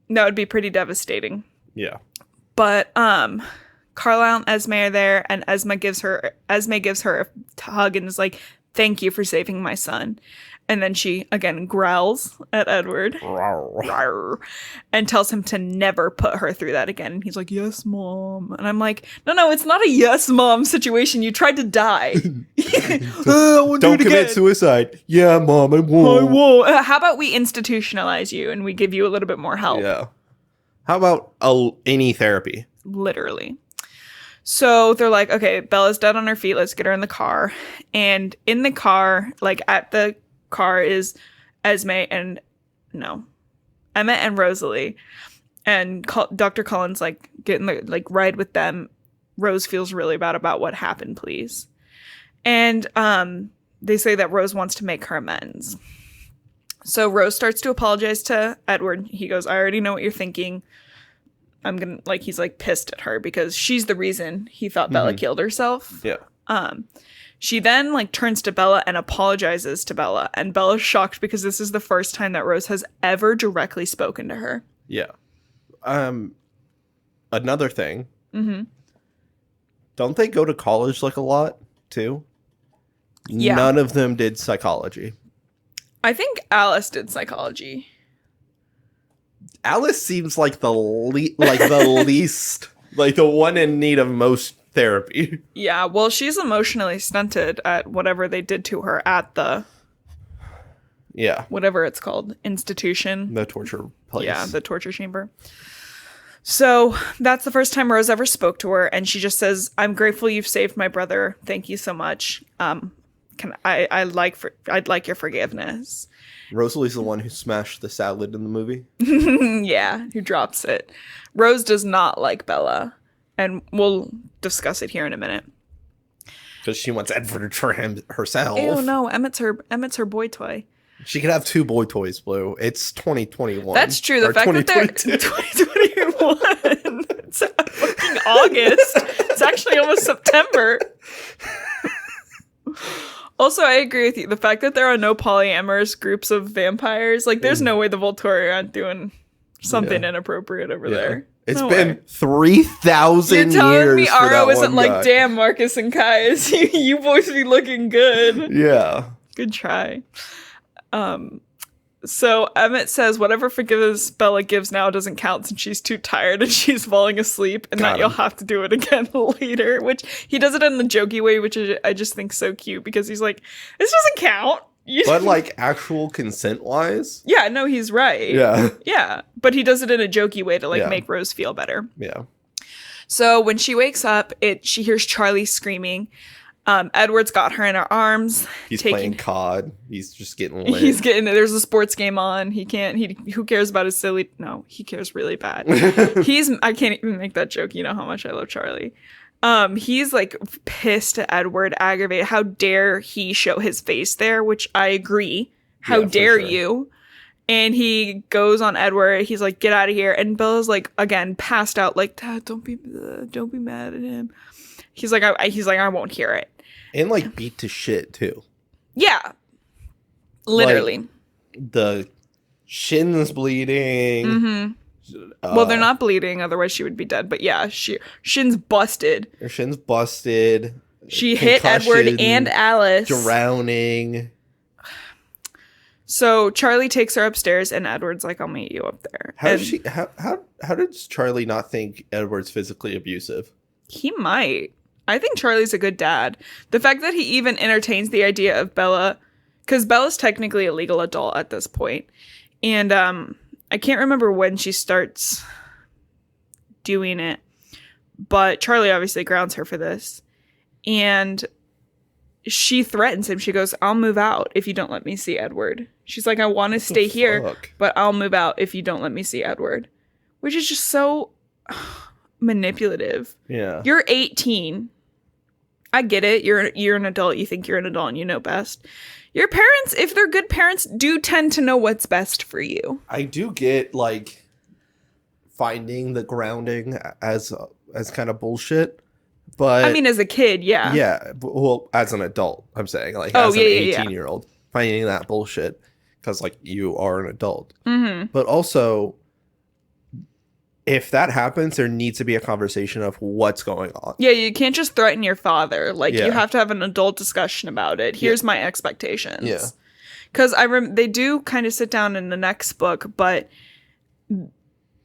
Speaker 1: That would be pretty devastating.
Speaker 2: Yeah.
Speaker 1: But Carlisle and Esme are there, and Esme gives her a hug and is like, "Thank you for saving my son." And then she, again, growls at Edward and tells him to never put her through that again. And he's like, "Yes, Mom." And I'm like, no, it's not a yes, Mom situation. You tried to die.
Speaker 2: Don't commit suicide. Yeah, Mom, I won't.
Speaker 1: How about we institutionalize you and we give you a little bit more help?
Speaker 2: Yeah. How about any therapy?
Speaker 1: Literally. So they're like, okay, Bella's dead on her feet. Let's get her in the car. And in the car, like at the car is Emmett and Rosalie, and Dr. Cullen's like getting the ride with them. Rose feels really bad about what happened, please. And they say that Rose wants to make her amends. So Rose starts to apologize to Edward. He goes, "I already know what you're thinking." He's like pissed at her because she's the reason he thought Bella killed herself.
Speaker 2: Yeah.
Speaker 1: She then like turns to Bella and apologizes to Bella, and Bella's shocked because this is the first time that Rose has ever directly spoken to her.
Speaker 2: Yeah. Another thing.
Speaker 1: Mm-hmm.
Speaker 2: Don't they go to college like a lot too?
Speaker 1: Yeah.
Speaker 2: None of them did psychology.
Speaker 1: I think Alice did psychology.
Speaker 2: Alice seems like the least, like the one in need of most therapy.
Speaker 1: Yeah, well, she's emotionally stunted at whatever they did to her at the whatever it's called, institution.
Speaker 2: The torture place.
Speaker 1: Yeah, the torture chamber. So that's the first time Rose ever spoke to her, and she just says, "I'm grateful you've saved my brother. Thank you so much. I'd like your forgiveness."
Speaker 2: Rosalie's the one who smashed the salad in the movie.
Speaker 1: Yeah, who drops it. Rose does not like Bella, and we'll discuss it here in a minute.
Speaker 2: Because she wants Edward for herself.
Speaker 1: Ew, no, Emmett's her boy toy.
Speaker 2: She could have two boy toys, Blue. It's 2021.
Speaker 1: That's true. The fact that they're 2021. It's fucking August. It's actually almost September. Also, I agree with you. The fact that there are no polyamorous groups of vampires, like, there's no way the Volturi aren't doing something inappropriate over there.
Speaker 2: It's been 3,000 years. You're telling me
Speaker 1: Aro isn't like, "Damn, Marcus and Kai, you boys be looking good."
Speaker 2: Yeah.
Speaker 1: Good try. So Emmett says whatever forgiveness Bella gives now doesn't count since she's too tired and she's falling asleep, and that you'll have to do it again later, which he does it in the jokey way, which I just think so cute because he's like, "This doesn't count."
Speaker 2: But like actual consent wise?
Speaker 1: Yeah, no, he's right.
Speaker 2: Yeah.
Speaker 1: Yeah. But he does it in a jokey way to like make Rose feel better.
Speaker 2: Yeah.
Speaker 1: So when she wakes up, she hears Charlie screaming. Edward's got her in her arms.
Speaker 2: He's playing COD. He's just getting lit.
Speaker 1: There's a sports game on. Who cares about his silly? No, he cares really bad. I can't even make that joke. You know how much I love Charlie. He's like pissed at Edward, aggravated. How dare he show his face there? Which I agree. How dare you? And he goes on Edward. He's like, "Get out of here." And Bella's like, again, passed out. Like, "Dad, don't be mad at him." He's like, I won't hear it.
Speaker 2: And like beat to shit too.
Speaker 1: Yeah. Literally.
Speaker 2: Like, the shin's bleeding.
Speaker 1: Mm-hmm. Well, they're not bleeding, otherwise she would be dead. But yeah, shin's busted.
Speaker 2: Her shin's busted.
Speaker 1: She hit Edward and Alice.
Speaker 2: Drowning.
Speaker 1: So Charlie takes her upstairs, and Edward's like, "I'll meet you up there."
Speaker 2: How does Charlie not think Edward's physically abusive?
Speaker 1: He might. I think Charlie's a good dad. The fact that he even entertains the idea of Bella, because Bella's technically a legal adult at this point, and I can't remember when she starts doing it, but Charlie obviously grounds her for this, and she threatens him. She goes, "I'll move out if you don't let me see Edward." She's like, "I want to stay here, but I'll move out if you don't let me see Edward," which is just so manipulative.
Speaker 2: Yeah.
Speaker 1: You're 18. I get it. You're an adult. You think you're an adult and you know best. Your parents, if they're good parents, do tend to know what's best for you.
Speaker 2: I do get like finding the grounding as as kind of bullshit. But
Speaker 1: I mean, as a kid, yeah.
Speaker 2: Yeah. Well, as an adult, I'm saying, like,
Speaker 1: Oh,
Speaker 2: as
Speaker 1: yeah,
Speaker 2: an
Speaker 1: yeah,
Speaker 2: 18-year-old, finding that bullshit because, like, you are an adult.
Speaker 1: Mm-hmm.
Speaker 2: But also, if that happens, there needs to be a conversation of what's going on.
Speaker 1: Yeah, you can't just threaten your father. Like,
Speaker 2: Yeah.
Speaker 1: you have to have an adult discussion about it. Here's my expectations.
Speaker 2: Yeah.
Speaker 1: Because they do kind of sit down in the next book, but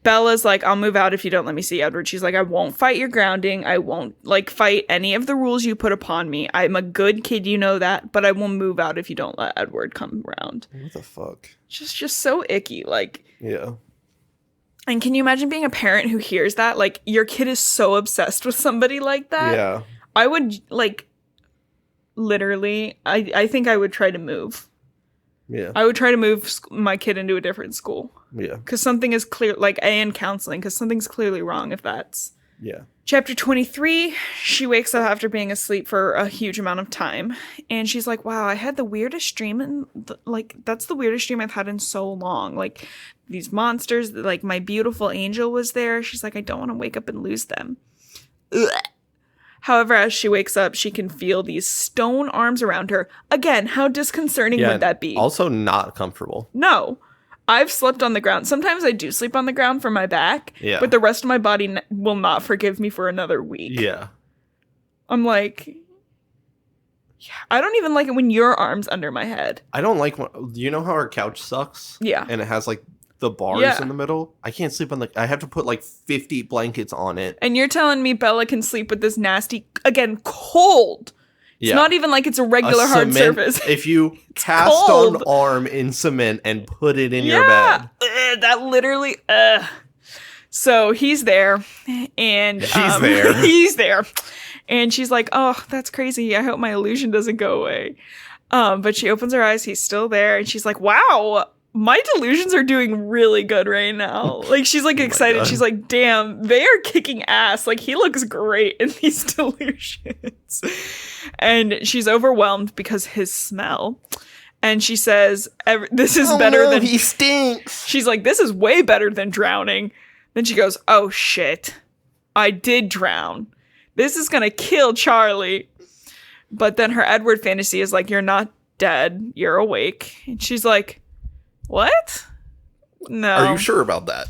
Speaker 1: Bella's like, I'll move out if you don't let me see Edward. She's like, I won't fight your grounding. I won't, like, fight any of the rules you put upon me. I'm a good kid, you know that, but I will move out if you don't let Edward come around.
Speaker 2: What the fuck?
Speaker 1: Just so icky, like.
Speaker 2: Yeah.
Speaker 1: And can you imagine being a parent who hears that? Like, your kid is so obsessed with somebody like that.
Speaker 2: Yeah.
Speaker 1: I would, like, literally, I think I would try to move.
Speaker 2: Yeah.
Speaker 1: I would try to move my kid into a different school.
Speaker 2: Yeah.
Speaker 1: Because something is clear, like, and counseling, because something's clearly wrong if that's.
Speaker 2: Yeah.
Speaker 1: Chapter 23, she wakes up after being asleep for a huge amount of time. And she's like, wow, I had the weirdest dream. And, like, that's the weirdest dream I've had in so long. Like, these monsters, like, my beautiful angel was there. She's like, I don't want to wake up and lose them. Ugh. However, as she wakes up, she can feel these stone arms around her. Again, how disconcerting would that be?
Speaker 2: Also not comfortable.
Speaker 1: No. I've slept on the ground. Sometimes I do sleep on the ground for my back, but the rest of my body will not forgive me for another week.
Speaker 2: Yeah.
Speaker 1: I'm like, I don't even like it when your arm's under my head.
Speaker 2: I don't like you know how our couch sucks?
Speaker 1: Yeah.
Speaker 2: And it has, like, the bars in the middle? I can't sleep on I have to put, like, 50 blankets on it.
Speaker 1: And you're telling me Bella can sleep with this nasty, again, cold. It's not even like it's a regular hard surface.
Speaker 2: If you cast an arm in cement and put it in your bed.
Speaker 1: That literally, So he's there. And he's there. And she's like, oh, that's crazy. I hope my illusion doesn't go away. But she opens her eyes. He's still there. And she's like, wow, my delusions are doing really good right now. Like, she's like excited. She's like, damn, they are kicking ass. Like, he looks great in these delusions. And she's overwhelmed because his smell. And she says, this is better than...
Speaker 2: he stinks.
Speaker 1: She's like, this is way better than drowning. Then she goes, oh shit, I did drown. This is gonna kill Charlie. But then her Edward fantasy is like, you're not dead, you're awake. And she's like, what? No.
Speaker 2: Are you sure about that?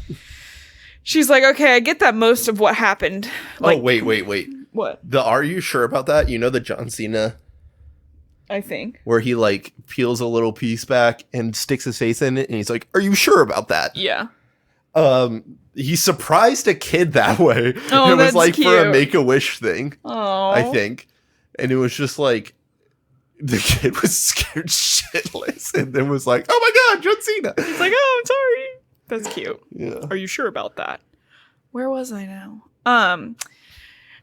Speaker 1: She's like, okay, I get that most of what happened. Like,
Speaker 2: oh, wait.
Speaker 1: What?
Speaker 2: Are you sure about that? You know the John Cena?
Speaker 1: I think.
Speaker 2: Where he, like, peels a little piece back and sticks his face in it, and he's like, are you sure about that?
Speaker 1: Yeah.
Speaker 2: He surprised a kid that way.
Speaker 1: Oh,
Speaker 2: it was like
Speaker 1: cute.
Speaker 2: for a Make-A-Wish thing.
Speaker 1: Oh.
Speaker 2: I think. And it was just like, the kid was scared shitless and then was like, oh my God, John Cena.
Speaker 1: He's like, oh, I'm sorry. That's cute.
Speaker 2: Yeah.
Speaker 1: Are you sure about that? Where was I now?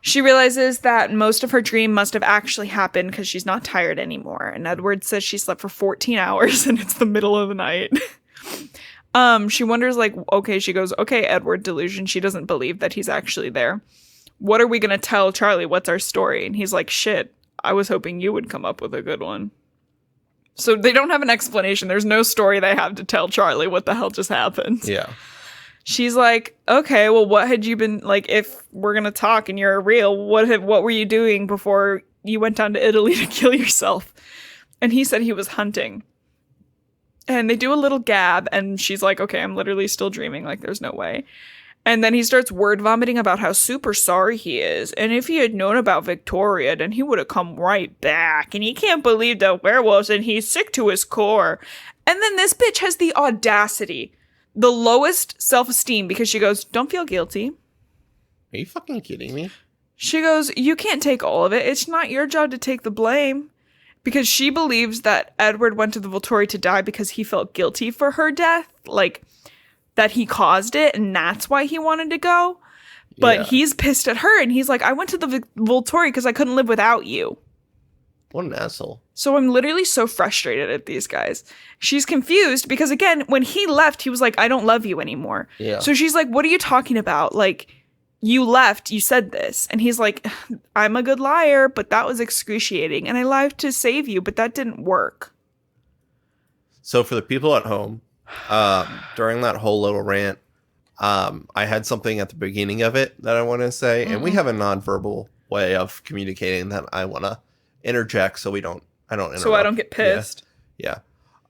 Speaker 1: She realizes that most of her dream must have actually happened because she's not tired anymore. And Edward says she slept for 14 hours and it's the middle of the night. She wonders, like, okay, she goes, okay, Edward delusion. She doesn't believe that he's actually there. What are we going to tell Charlie? What's our story? And he's like, shit, I was hoping you would come up with a good one. So they don't have an explanation. There's no story they have to tell Charlie what the hell just happened.
Speaker 2: Yeah.
Speaker 1: She's like, okay, well, what had you been, like, if we're going to talk and you're real, what were you doing before you went down to Italy to kill yourself? And he said he was hunting. And they do a little gab, and she's like, okay, I'm literally still dreaming, like, there's no way. And then he starts word vomiting about how super sorry he is. And if he had known about Victoria, then he would have come right back. And he can't believe the werewolves, and he's sick to his core. And then this bitch has the audacity, the lowest self-esteem, because she goes, don't feel guilty.
Speaker 2: Are you fucking kidding me?
Speaker 1: She goes, you can't take all of it. It's not your job to take the blame. Because she believes that Edward went to the Volturi to die because he felt guilty for her death. Like, that he caused it, and that's why he wanted to go. But he's pissed at her, and he's like, I went to the Volturi because I couldn't live without you.
Speaker 2: What an asshole.
Speaker 1: So I'm literally so frustrated at these guys. She's confused because, again, when he left, he was like, I don't love you anymore.
Speaker 2: Yeah.
Speaker 1: So she's like, what are you talking about? Like, you left, you said this. And he's like, I'm a good liar, but that was excruciating. And I lied to save you, but that didn't work.
Speaker 2: So for the people at home, during that whole little rant, I had something at the beginning of it that I want to say, and we have a nonverbal way of communicating that I want to interject so I don't interrupt.
Speaker 1: So I don't get pissed.
Speaker 2: Yeah.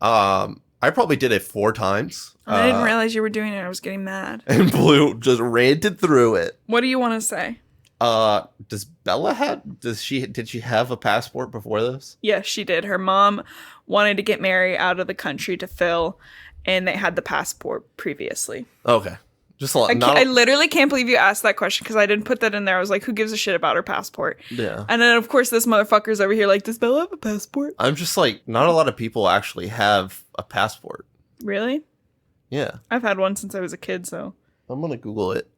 Speaker 2: I probably did it 4 times.
Speaker 1: I didn't realize you were doing it. I was getting mad.
Speaker 2: And Blue just ranted through it.
Speaker 1: What do you want to say?
Speaker 2: Does Bella did she have a passport before this?
Speaker 1: Yes, she did. Her mom wanted to get Mary out of the country to Phil, and they had the passport previously.
Speaker 2: Okay. Just
Speaker 1: I literally can't believe you asked that question because I didn't put that in there. I was like, who gives a shit about her passport?
Speaker 2: Yeah.
Speaker 1: And then, of course, this motherfucker's over here like, does Bella have a passport?
Speaker 2: I'm just like, not a lot of people actually have a passport.
Speaker 1: Really?
Speaker 2: Yeah.
Speaker 1: I've had one since I was a kid, so.
Speaker 2: I'm going to Google it.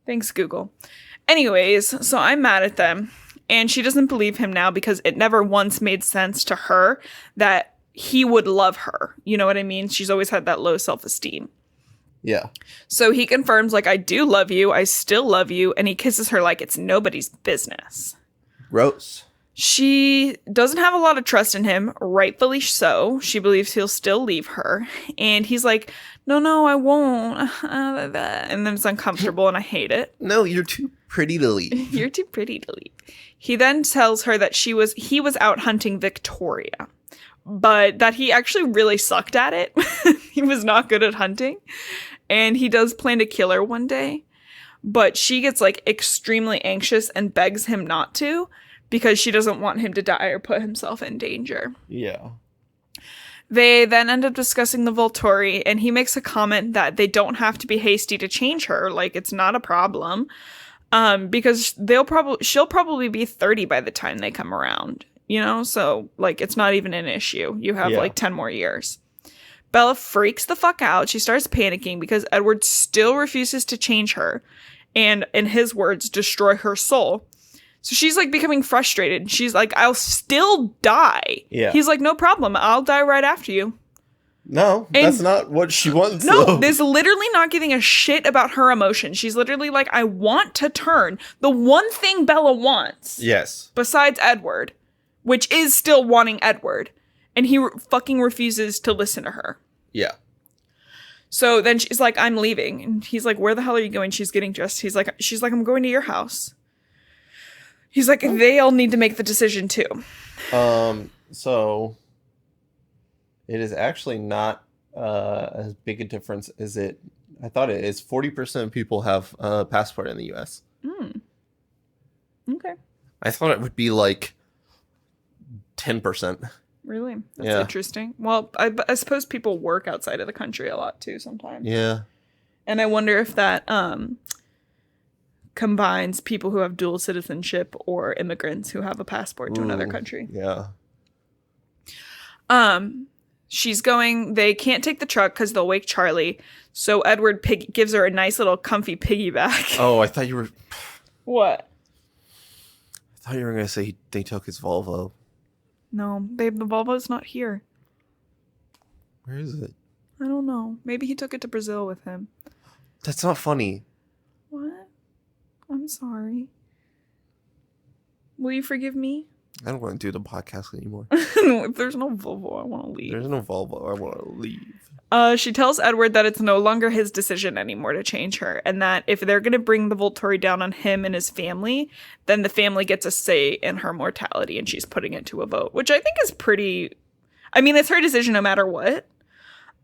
Speaker 1: Thanks, Google. Anyways, so I'm mad at them. And she doesn't believe him now because it never once made sense to her that he would love her. You know what I mean? She's always had that low self-esteem.
Speaker 2: Yeah.
Speaker 1: So he confirms, like, I do love you. I still love you. And he kisses her like it's nobody's business.
Speaker 2: Gross.
Speaker 1: She doesn't have a lot of trust in him, rightfully so. She believes he'll still leave her. And he's like, no, I won't. And then it's uncomfortable and I hate it.
Speaker 2: No, you're too pretty to leave.
Speaker 1: You're too pretty to leave. He then tells her that he was out hunting Victoria, but that he actually really sucked at it. He was not good at hunting. And he does plan to kill her one day. But she gets like extremely anxious and begs him not to because she doesn't want him to die or put himself in danger.
Speaker 2: Yeah.
Speaker 1: They then end up discussing the Volturi, and he makes a comment that they don't have to be hasty to change her. Like, it's not a problem. Because she'll probably be 30 by the time they come around, you know? So, like, it's not even an issue. You have, like, 10 more years. Bella freaks the fuck out. She starts panicking because Edward still refuses to change her and, in his words, destroy her soul. So she's, like, becoming frustrated. She's like, I'll still die.
Speaker 2: Yeah.
Speaker 1: He's like, no problem. I'll die right after you.
Speaker 2: No, that's not what she wants.
Speaker 1: No, there's literally not giving a shit about her emotions. She's literally like, I want to turn. The one thing Bella wants.
Speaker 2: Yes.
Speaker 1: Besides Edward, which is still wanting Edward. And he fucking refuses to listen to her.
Speaker 2: Yeah.
Speaker 1: So then she's like, I'm leaving. And he's like, where the hell are you going? She's getting dressed. She's like, I'm going to your house. He's like, they all need to make the decision too.
Speaker 2: So it is actually not as big a difference as I thought it is. 40% of people have a passport in the U.S.
Speaker 1: Okay.
Speaker 2: I thought it would be like 10%.
Speaker 1: Really? That's interesting. Well, I suppose people work outside of the country a lot too sometimes.
Speaker 2: Yeah. And
Speaker 1: I wonder if that combines people who have dual citizenship or immigrants who have a passport to another country.
Speaker 2: Yeah.
Speaker 1: They can't take the truck because they'll wake Charlie. So Edward gives her a nice little comfy piggyback.
Speaker 2: Oh, I thought you were...
Speaker 1: What?
Speaker 2: I thought you were going to say they took his Volvo.
Speaker 1: No, babe, the Volvo's not here.
Speaker 2: Where is it?
Speaker 1: I don't know. Maybe he took it to Brazil with him.
Speaker 2: That's not funny.
Speaker 1: What? I'm sorry. Will you forgive me?
Speaker 2: I don't want to do the podcast anymore.
Speaker 1: If there's no Volvo, I want to leave.
Speaker 2: There's no Volvo. I want to leave.
Speaker 1: She tells Edward that it's no longer his decision anymore to change her, and that if they're going to bring the Volturi down on him and his family, then the family gets a say in her mortality, and she's putting it to a vote, which I think is pretty... I mean, it's her decision no matter what.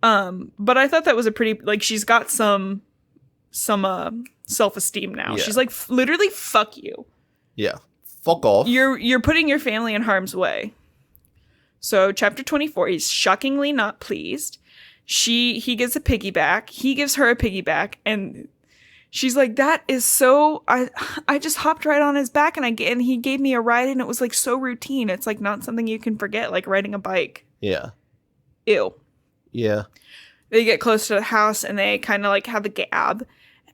Speaker 1: But I thought that was a pretty... Like, she's got some self-esteem now. Yeah. She's like, literally, fuck you.
Speaker 2: Yeah. Fuck off.
Speaker 1: You're putting your family in harm's way. So, chapter 24, he's shockingly not pleased. He gives a piggyback. He gives her a piggyback, and she's like, "That is so." I just hopped right on his back, and he gave me a ride, and it was like so routine. It's like not something you can forget, like riding a bike.
Speaker 2: Yeah.
Speaker 1: Ew.
Speaker 2: Yeah.
Speaker 1: They get close to the house, and they kind of like have a gab,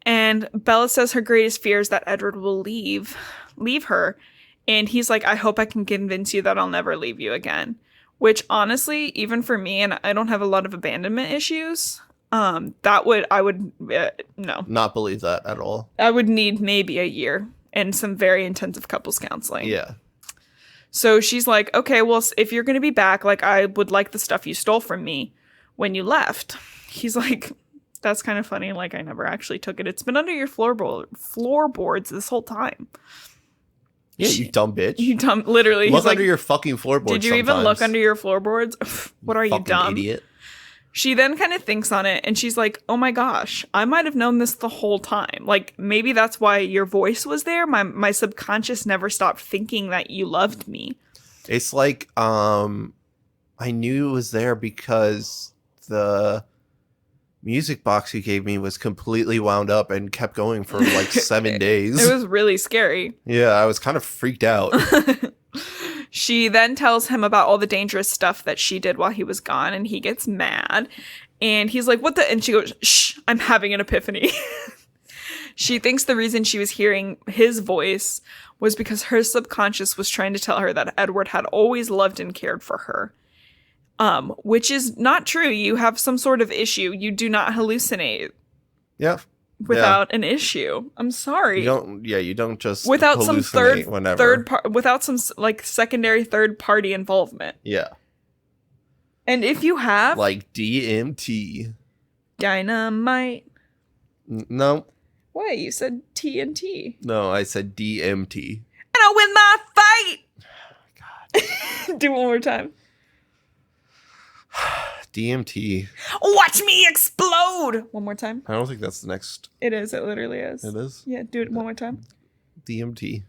Speaker 1: and Bella says her greatest fear is that Edward will leave her, and he's like, "I hope I can convince you that I'll never leave you again." Which, honestly, even for me, and I don't have a lot of abandonment issues, I would no.
Speaker 2: Not believe that at all.
Speaker 1: I would need maybe a year and some very intensive couples counseling.
Speaker 2: Yeah.
Speaker 1: So she's like, okay, well, if you're going to be back, like, I would like the stuff you stole from me when you left. He's like, That's kind of funny. Like, I never actually took it. It's been under your floorboards this whole time.
Speaker 2: Yeah, you dumb bitch.
Speaker 1: You dumb, literally.
Speaker 2: Look under your fucking floorboards.
Speaker 1: Did you even look under your floorboards? What are you, dumb?
Speaker 2: Idiot.
Speaker 1: She then kind of thinks on it, and she's like, oh my gosh, I might have known this the whole time. Like, maybe that's why your voice was there. My subconscious never stopped thinking that you loved me.
Speaker 2: It's like, I knew it was there because the music box you gave me was completely wound up and kept going for like 7 days.
Speaker 1: It was really scary.
Speaker 2: Yeah, I was kind of freaked out.
Speaker 1: She then tells him about all the dangerous stuff that she did while he was gone, and he gets mad. And he's like, what the? And she goes, shh, I'm having an epiphany. She thinks the reason she was hearing his voice was because her subconscious was trying to tell her that Edward had always loved and cared for her. Which is not true. You have some sort of issue. You do not hallucinate.
Speaker 2: Yeah.
Speaker 1: Without an issue. I'm sorry.
Speaker 2: You don't just
Speaker 1: without some
Speaker 2: whenever.
Speaker 1: without some like secondary third party involvement.
Speaker 2: Yeah.
Speaker 1: And if you have
Speaker 2: like DMT.
Speaker 1: Dynamite.
Speaker 2: No.
Speaker 1: Wait, you said TNT.
Speaker 2: No, I said DMT.
Speaker 1: And I'll win my fight. God. Do it one more time.
Speaker 2: DMT.
Speaker 1: Watch me explode! One more time.
Speaker 2: I don't think that's the next.
Speaker 1: It is. It literally is.
Speaker 2: It is?
Speaker 1: Yeah, do it one more time.
Speaker 2: DMT.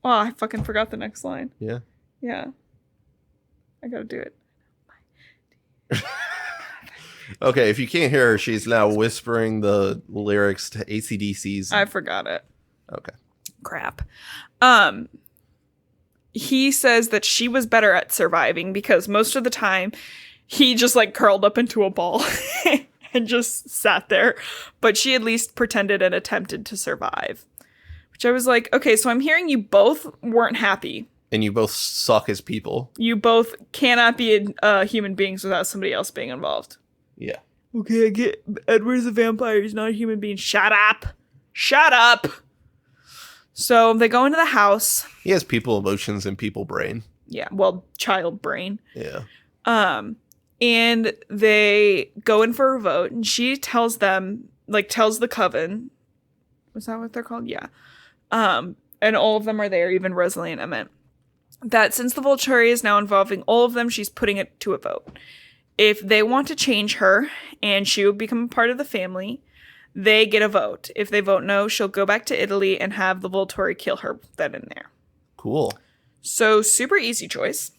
Speaker 1: Oh, I fucking forgot the next line.
Speaker 2: Yeah?
Speaker 1: Yeah. I gotta do it.
Speaker 2: Okay, if you can't hear her, she's now whispering the lyrics to AC/DC's.
Speaker 1: I forgot it.
Speaker 2: Okay.
Speaker 1: Crap. He says that she was better at surviving because most of the time he just like curled up into a ball and just sat there. But she at least pretended and attempted to survive. Which I was like, okay, so I'm hearing you both weren't happy.
Speaker 2: And you both suck as people.
Speaker 1: You both cannot be human beings without somebody else being involved.
Speaker 2: Yeah.
Speaker 1: Okay, I get Edward's a vampire. He's not a human being. Shut up. Shut up. So they go into the house.
Speaker 2: He has people emotions and people brain.
Speaker 1: Yeah, well, child brain.
Speaker 2: Yeah.
Speaker 1: And they go in for a vote, and she tells them, like, tells the coven. Was that what they're called? Yeah. And all of them are there, even Rosalie and Emmett. That since the Volturi is now involving all of them, she's putting it to a vote. If they want to change her and she will become a part of the family, they get a vote. If they vote no, she'll go back to Italy and have the Volturi kill her then and there.
Speaker 2: Cool.
Speaker 1: So, super easy choice.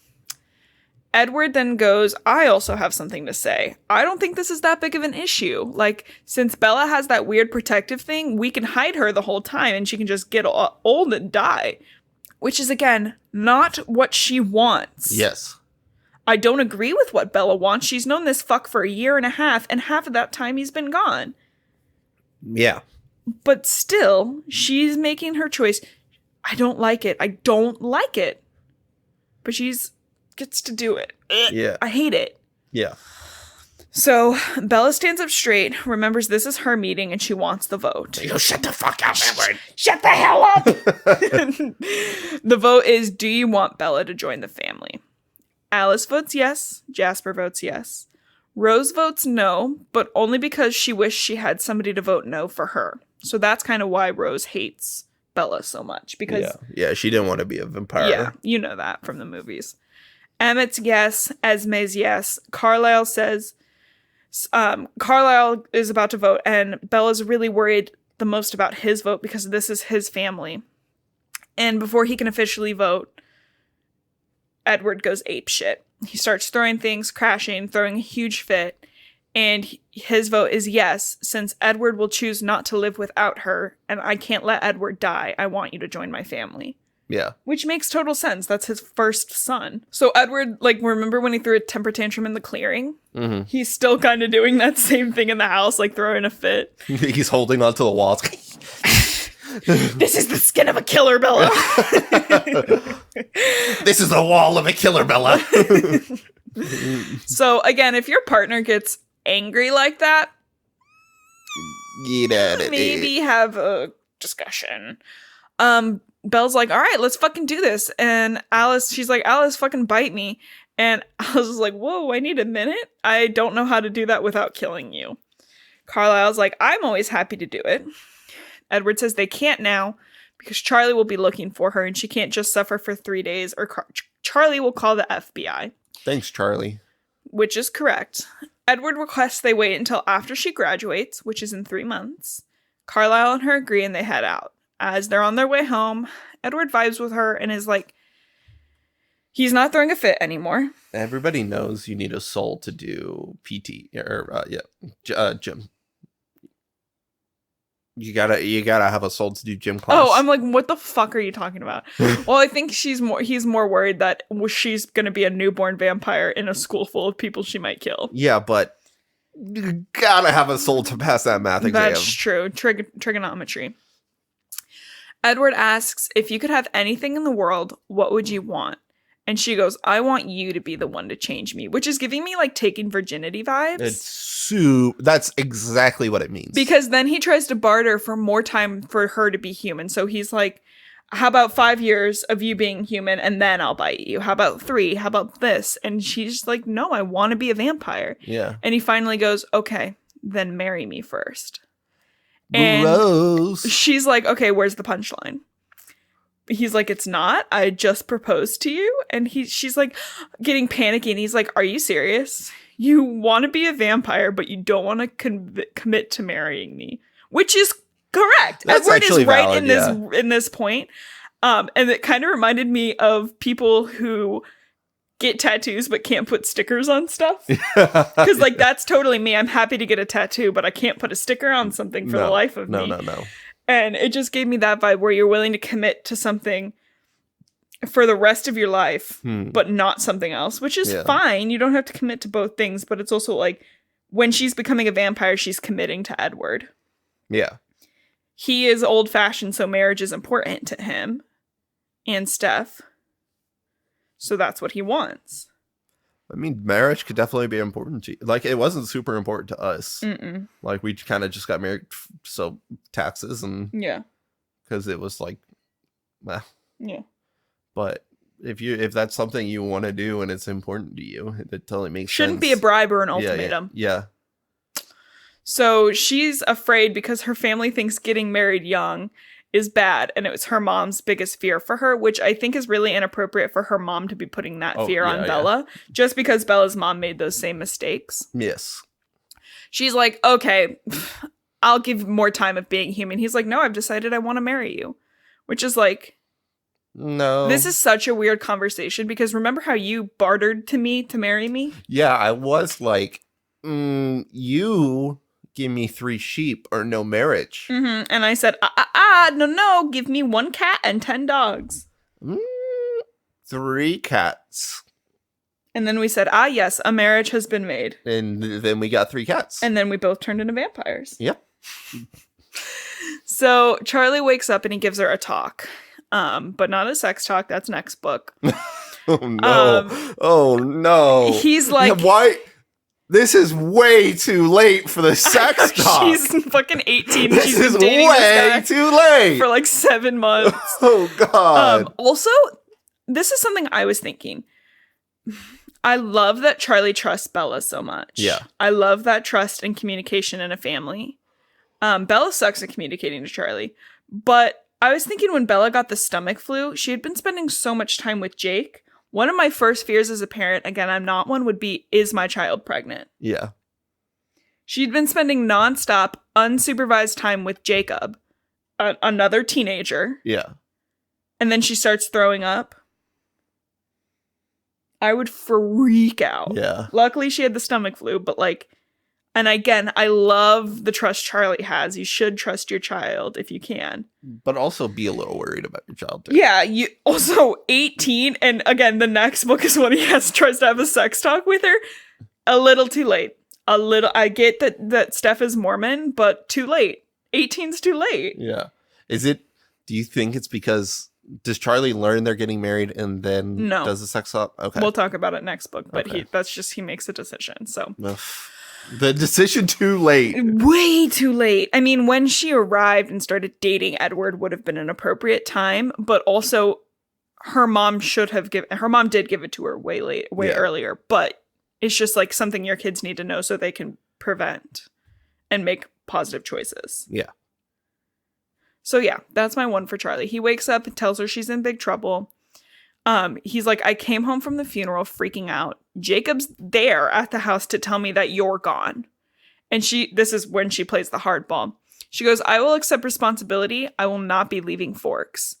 Speaker 1: Edward then goes, I also have something to say. I don't think this is that big of an issue. Like, since Bella has that weird protective thing, we can hide her the whole time and she can just get old and die. Which is, again, not what she wants.
Speaker 2: Yes.
Speaker 1: I don't agree with what Bella wants. She's known this fuck for 1.5 years, and half of that time he's been gone.
Speaker 2: Yeah.
Speaker 1: But still, she's making her choice. I don't like it. I don't like it. But she's gets to do it.
Speaker 2: Yeah.
Speaker 1: I hate it.
Speaker 2: Yeah.
Speaker 1: So Bella stands up straight, remembers this is her meeting, and she wants the vote.
Speaker 2: You shut the fuck up, Edward.
Speaker 1: Shut the hell up! The vote is, do you want Bella to join the family? Alice votes yes. Jasper votes yes. Rose votes no, but only because she wished she had somebody to vote no for her. So that's kind of why Rose hates Bella so much. Because
Speaker 2: yeah, she didn't want to be a vampire.
Speaker 1: Yeah, you know that from the movies. Emmett's yes. Esme's yes. Carlisle says... Carlisle is about to vote, and Bella's really worried the most about his vote because this is his family. And before he can officially vote, Edward goes apeshit. He starts throwing things, crashing, throwing a huge fit, and his vote is yes, since Edward will choose not to live without her, and I can't let Edward die. I want you to join my family.
Speaker 2: Yeah.
Speaker 1: Which makes total sense. That's his first son. So Edward, like, remember when he threw a temper tantrum in the clearing?
Speaker 2: Mm-hmm.
Speaker 1: He's still kind of doing that same thing in the house, like throwing a fit.
Speaker 2: He's holding onto the walls.
Speaker 1: This is the skin of a killer, Bella.
Speaker 2: This is the wall of a killer, Bella.
Speaker 1: So again, if your partner gets angry like that, maybe have a discussion. Belle's like, all right, let's fucking do this. And she's like, Alice, fucking bite me. And Alice is like, whoa, I need a minute. I don't know how to do that without killing you. Carlisle's like, I'm always happy to do it. Edward says they can't now because Charlie will be looking for her and she can't just suffer for 3 days or Charlie will call the FBI.
Speaker 2: Thanks, Charlie.
Speaker 1: Which is correct. Edward requests they wait until after she graduates, which is in 3 months. Carlisle and her agree and they head out. As they're on their way home, Edward vibes with her and is like, he's not throwing a fit anymore.
Speaker 2: Everybody knows you need a soul to do PT or gym. You gotta have a soul to do gym class.
Speaker 1: Oh, I'm like, what the fuck are you talking about? Well, I think he's more worried that she's gonna be a newborn vampire in a school full of people she might kill.
Speaker 2: Yeah, but you gotta have a soul to pass that math exam.
Speaker 1: That's true. Trigonometry. Edward asks, if you could have anything in the world, what would you want? And she goes, I want you to be the one to change me, which is giving me like taking virginity vibes.
Speaker 2: That's exactly what it means.
Speaker 1: Because then he tries to barter for more time for her to be human. So he's like, how about 5 years of you being human and then I'll bite you? How about 3? How about this? And she's like, no, I want to be a vampire.
Speaker 2: Yeah.
Speaker 1: And he finally goes, okay, then marry me first. And
Speaker 2: Gross.
Speaker 1: she's like, okay, where's the punchline? He's like, it's not. I just proposed to you. And she's like getting panicky. And he's like, are you serious? You want to be a vampire, but you don't want to commit to marrying me, which is correct.
Speaker 2: That's
Speaker 1: Edward is right
Speaker 2: valid,
Speaker 1: in this point. And it kind of reminded me of people who get tattoos but can't put stickers on stuff. Because like that's totally me. I'm happy to get a tattoo, but I can't put a sticker on something for the life of me.
Speaker 2: No.
Speaker 1: And it just gave me that vibe where you're willing to commit to something for the rest of your life, but not something else, which is fine. You don't have to commit to both things, but it's also like when she's becoming a vampire, she's committing to Edward.
Speaker 2: Yeah.
Speaker 1: He is old-fashioned, so marriage is important to him and Steph. So that's what he wants.
Speaker 2: I mean, marriage could definitely be important to you. Like, it wasn't super important to us.
Speaker 1: Mm-mm.
Speaker 2: Like, we kind of just got married, so taxes and...
Speaker 1: Yeah.
Speaker 2: Because it was like... Well.
Speaker 1: Yeah.
Speaker 2: But if that's something you want to do and it's important to you, it totally makes sense.
Speaker 1: Shouldn't be a bribe or an ultimatum.
Speaker 2: Yeah.
Speaker 1: So she's afraid because her family thinks getting married young is bad, and it was her mom's biggest fear for her, which I think is really inappropriate for her mom to be putting that fear on Bella, just because Bella's mom made those same mistakes.
Speaker 2: Yes.
Speaker 1: She's like, okay, I'll give more time of being human. He's like, no, I've decided I want to marry you, which is like,
Speaker 2: no.
Speaker 1: This is such a weird conversation because remember how you bartered to me to marry me?
Speaker 2: Yeah, I was like, you give me 3 sheep or no marriage.
Speaker 1: Mm-hmm. And I said, no, give me 1 cat and 10 dogs.
Speaker 2: 3 cats.
Speaker 1: And then we said, yes, a marriage has been made.
Speaker 2: And then we got 3 cats.
Speaker 1: And then we both turned into vampires.
Speaker 2: Yep.
Speaker 1: So Charlie wakes up and he gives her a talk. But not a sex talk. That's next book.
Speaker 2: Oh no.
Speaker 1: He's like,
Speaker 2: why? This is way too late for the sex talk.
Speaker 1: She's fucking 18.
Speaker 2: This
Speaker 1: she's
Speaker 2: is
Speaker 1: been dating
Speaker 2: way too late
Speaker 1: for like 7 months.
Speaker 2: Oh god.
Speaker 1: Also, this is something I was thinking. I love that Charlie trusts Bella so much.
Speaker 2: Yeah.
Speaker 1: I love that trust and communication in a family. Bella sucks at communicating to Charlie. But I was thinking when Bella got the stomach flu, she had been spending so much time with Jake. One of my first fears as a parent, again, I'm not one, would be, is my child pregnant?
Speaker 2: Yeah.
Speaker 1: She'd been spending nonstop, unsupervised time with Jacob, another teenager.
Speaker 2: Yeah.
Speaker 1: And then she starts throwing up. I would freak out.
Speaker 2: Yeah.
Speaker 1: Luckily, she had the stomach flu, but like, and again, I love the trust Charlie has. You should trust your child if you can.
Speaker 2: But also be a little worried about your child too.
Speaker 1: Yeah, you also 18, and again, the next book is when tries to have a sex talk with her. A little too late. I get that Steph is Mormon, but too late. 18's too late.
Speaker 2: Yeah. Do you think it's because, does Charlie learn they're getting married and then does the sex talk? Okay.
Speaker 1: We'll talk about it next book, but he makes a decision, so.
Speaker 2: The decision too late.
Speaker 1: Way too late. I mean, when she arrived and started dating Edward would have been an appropriate time, but also her mom did give it to her way earlier, but it's just like something your kids need to know so they can prevent and make positive choices.
Speaker 2: Yeah.
Speaker 1: So yeah, that's my one for Charlie. He wakes up and tells her she's in big trouble. He's like, I came home from the funeral freaking out. Jacob's there at the house to tell me that you're gone. And this is when she plays the hardball. She goes, I will accept responsibility. I will not be leaving Forks.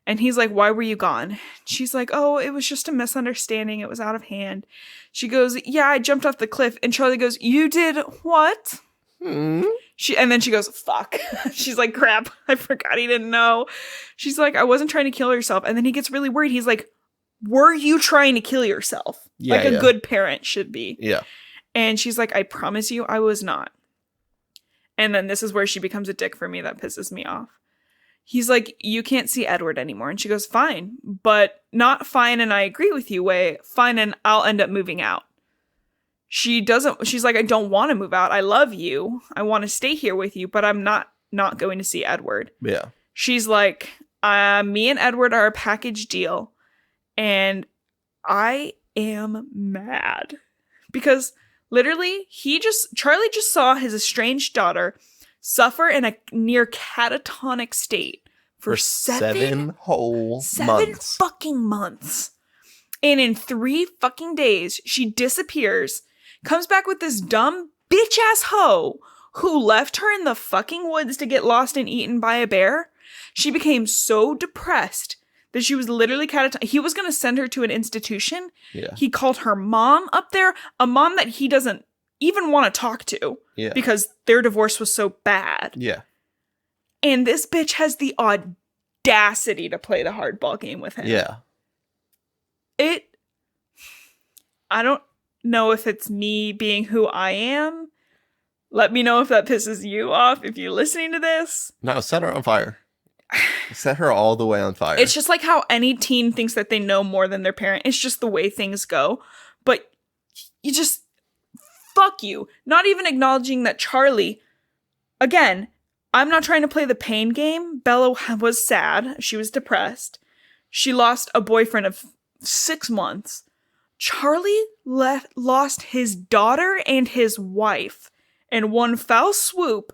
Speaker 1: And he's like, why were you gone? She's like, oh, it was just a misunderstanding. It was out of hand. She goes, yeah, I jumped off the cliff. And Charlie goes, you did what? And then she goes, fuck. She's like, crap. I forgot he didn't know. She's like, I wasn't trying to kill yourself. And then he gets really worried. He's like, were you trying to kill yourself?
Speaker 2: Yeah,
Speaker 1: like a good parent should be.
Speaker 2: Yeah.
Speaker 1: And she's like, I promise you I was not. And then this is where she becomes a dick for me. That pisses me off. He's like, you can't see Edward anymore. And she goes, fine, but not fine and I agree with you way. Fine and I'll end up moving out. She's like, I don't want to move out. I love you. I want to stay here with you, but I'm not going to see Edward.
Speaker 2: Yeah.
Speaker 1: She's like, me and Edward are a package deal. And I am mad because literally Charlie just saw his estranged daughter suffer in a near catatonic state for seven
Speaker 2: whole months.
Speaker 1: Fucking months. And in 3 fucking days, she disappears, comes back with this dumb bitch ass hoe who left her in the fucking woods to get lost and eaten by a bear. She became so depressed that she was literally catatonic. He was going to send her to an institution.
Speaker 2: Yeah.
Speaker 1: He called her mom up there, a mom that he doesn't even want to talk to because their divorce was so bad.
Speaker 2: Yeah.
Speaker 1: And this bitch has the audacity to play the hardball game with him.
Speaker 2: Yeah.
Speaker 1: I don't know if it's me being who I am. Let me know if that pisses you off if you're listening to this.
Speaker 2: No, set her on fire. Set her all the way on fire.
Speaker 1: It's just like how any teen thinks that they know more than their parent. It's just the way things go. But you just, fuck you. Not even acknowledging that Charlie, again, I'm not trying to play the pain game. Bella was sad. She was depressed. She lost a boyfriend of 6 months. Charlie lost his daughter and his wife in one foul swoop.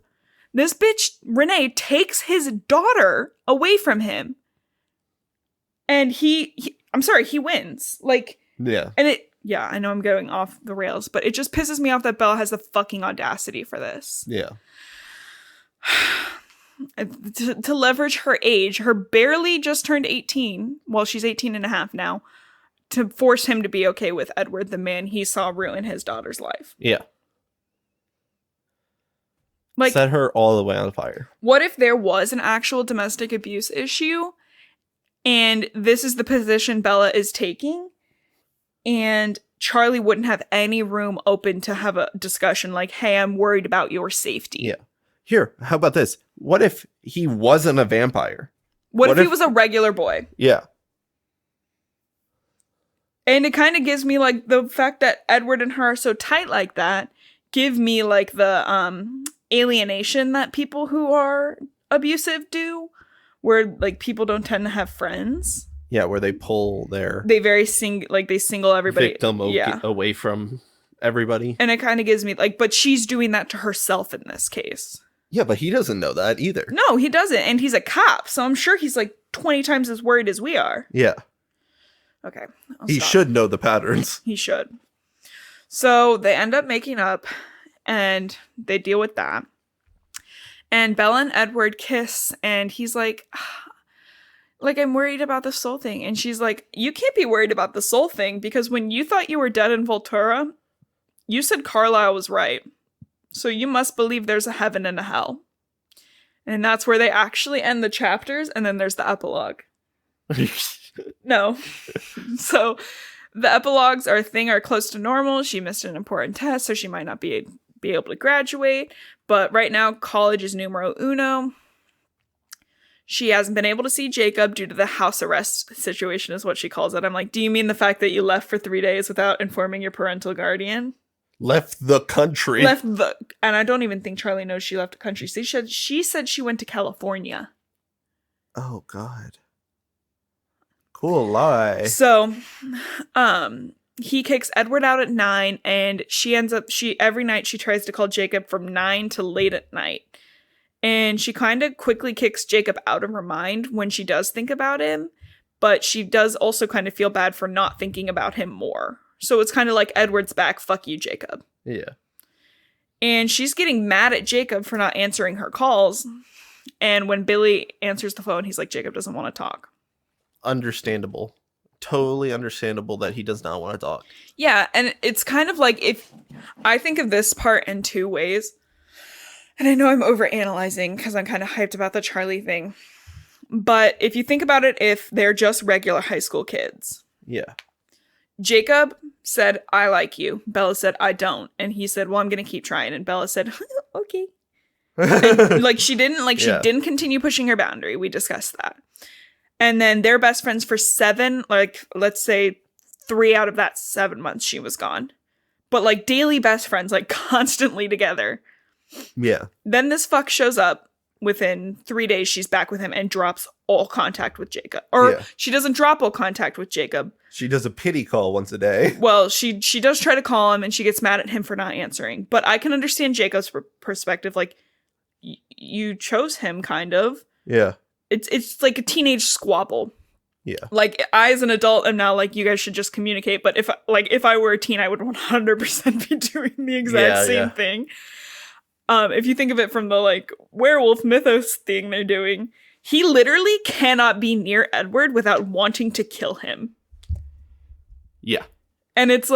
Speaker 1: This bitch, Renee, takes his daughter away from him. And he wins. Like,
Speaker 2: yeah.
Speaker 1: And I know I'm going off the rails, but it just pisses me off that Bella has the fucking audacity for this.
Speaker 2: Yeah.
Speaker 1: To leverage her age, her barely just turned 18, well, she's 18 and a half now, to force him to be okay with Edward, the man he saw ruin his daughter's life.
Speaker 2: Yeah.
Speaker 1: Like,
Speaker 2: set her all the way on fire.
Speaker 1: What if there was an actual domestic abuse issue and this is the position Bella is taking and Charlie wouldn't have any room open to have a discussion like, hey, I'm worried about your safety.
Speaker 2: Yeah. Here, how about this? What if he wasn't a vampire?
Speaker 1: What if he was a regular boy?
Speaker 2: Yeah.
Speaker 1: And it kind of gives me like the fact that Edward and her are so tight like that give me like the alienation that people who are abusive do, where like people don't tend to have friends.
Speaker 2: Yeah, where they pull
Speaker 1: they single everybody
Speaker 2: victim away from everybody.
Speaker 1: And it kind of gives me like, but she's doing that to herself in this case.
Speaker 2: Yeah, but he doesn't know that either.
Speaker 1: No, he doesn't. And he's a cop, so I'm sure he's like 20 times as worried as we are.
Speaker 2: Yeah.
Speaker 1: Okay.
Speaker 2: He should know the patterns.
Speaker 1: He should. So they end up making up and they deal with that. And Bella and Edward kiss and he's like, I'm worried about the soul thing. And she's like, you can't be worried about the soul thing because when you thought you were dead in Voltura, you said Carlisle was right. So you must believe there's a heaven and a hell. And that's where they actually end the chapters. And then there's the epilogue. No. So the epilogues are close to normal. She missed an important test, so she might not be able to graduate. But right now, college is numero uno. She hasn't been able to see Jacob due to the house arrest situation is what she calls it. I'm like, do you mean the fact that you left for 3 days without informing your parental guardian?
Speaker 2: Left the country.
Speaker 1: And I don't even think Charlie knows she left the country. She said she went to California.
Speaker 2: Oh, God. Cool lie.
Speaker 1: So, he kicks Edward out at 9, and every night she tries to call Jacob from 9 to late at night. And she kind of quickly kicks Jacob out of her mind when she does think about him, but she does also kind of feel bad for not thinking about him more. So it's kind of like Edward's back, fuck you, Jacob.
Speaker 2: Yeah.
Speaker 1: And she's getting mad at Jacob for not answering her calls. And when Billy answers the phone, he's like, Jacob doesn't want to talk.
Speaker 2: Understandable. Totally understandable that he does not want to talk.
Speaker 1: Yeah, and it's kind of like, if I think of this part in two ways. And I know I'm overanalyzing because I'm kind of hyped about the Charlie thing. But if you think about it, if they're just regular high school kids.
Speaker 2: Yeah.
Speaker 1: Jacob said, I like you. Bella said, I don't. And he said, well, I'm going to keep trying. And Bella said, okay. And, she didn't continue pushing her boundary. We discussed that. And then they're best friends for 7, let's say 3 out of that 7 months she was gone. But daily best friends, constantly together.
Speaker 2: Yeah.
Speaker 1: Then this fuck shows up. Within 3 days, she's back with him and drops all contact with Jacob. Or she doesn't drop all contact with Jacob.
Speaker 2: She does a pity call once a day.
Speaker 1: Well, she does try to call him, and she gets mad at him for not answering. But I can understand Jacob's perspective. You chose him, kind of.
Speaker 2: Yeah.
Speaker 1: It's like a teenage squabble.
Speaker 2: Yeah.
Speaker 1: I as an adult am now you guys should just communicate. But if I were a teen, I would 100% be doing the exact same thing. If you think of it from the werewolf mythos thing they're doing, he literally cannot be near Edward without wanting to kill him.
Speaker 2: Yeah.
Speaker 1: And it's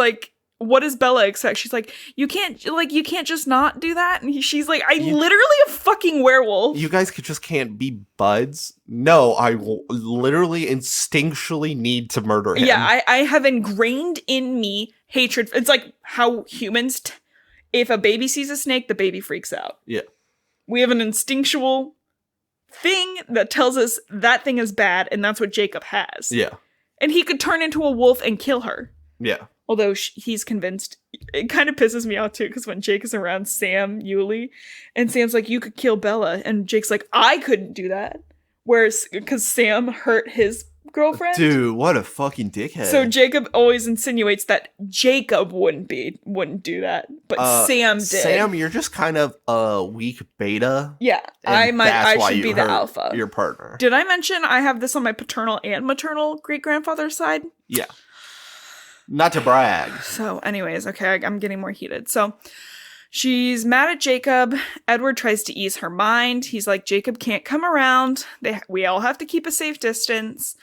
Speaker 1: what does Bella expect? She's like, you can't just not do that. And she's like, literally a fucking werewolf.
Speaker 2: You guys just can't be buds. No, I will literally instinctually need to murder him.
Speaker 1: Yeah, I have ingrained in me hatred. It's like how humans, if a baby sees a snake, the baby freaks out.
Speaker 2: Yeah. We
Speaker 1: have an instinctual thing that tells us that thing is bad, and that's what Jacob has.
Speaker 2: Yeah.
Speaker 1: And he could turn into a wolf and kill her.
Speaker 2: Yeah.
Speaker 1: Although he's convinced. It kind of pisses me off, too, because when Jake is around Sam Yulee, and Sam's like, you could kill Bella, and Jake's like, I couldn't do that. Whereas, because Sam hurt his girlfriend.
Speaker 2: Dude, what a fucking dickhead.
Speaker 1: So Jacob always insinuates that Jacob wouldn't do that, but Sam did.
Speaker 2: Sam, you're just kind of a weak beta.
Speaker 1: Yeah, I should be the alpha.
Speaker 2: Your partner.
Speaker 1: Did I mention I have this on my paternal and maternal great-grandfather's side?
Speaker 2: Yeah. Not to brag.
Speaker 1: So anyways, okay, I'm getting more heated. So she's mad at Jacob. Edward tries to ease her mind. He's like, Jacob can't come around. We all have to keep a safe distance.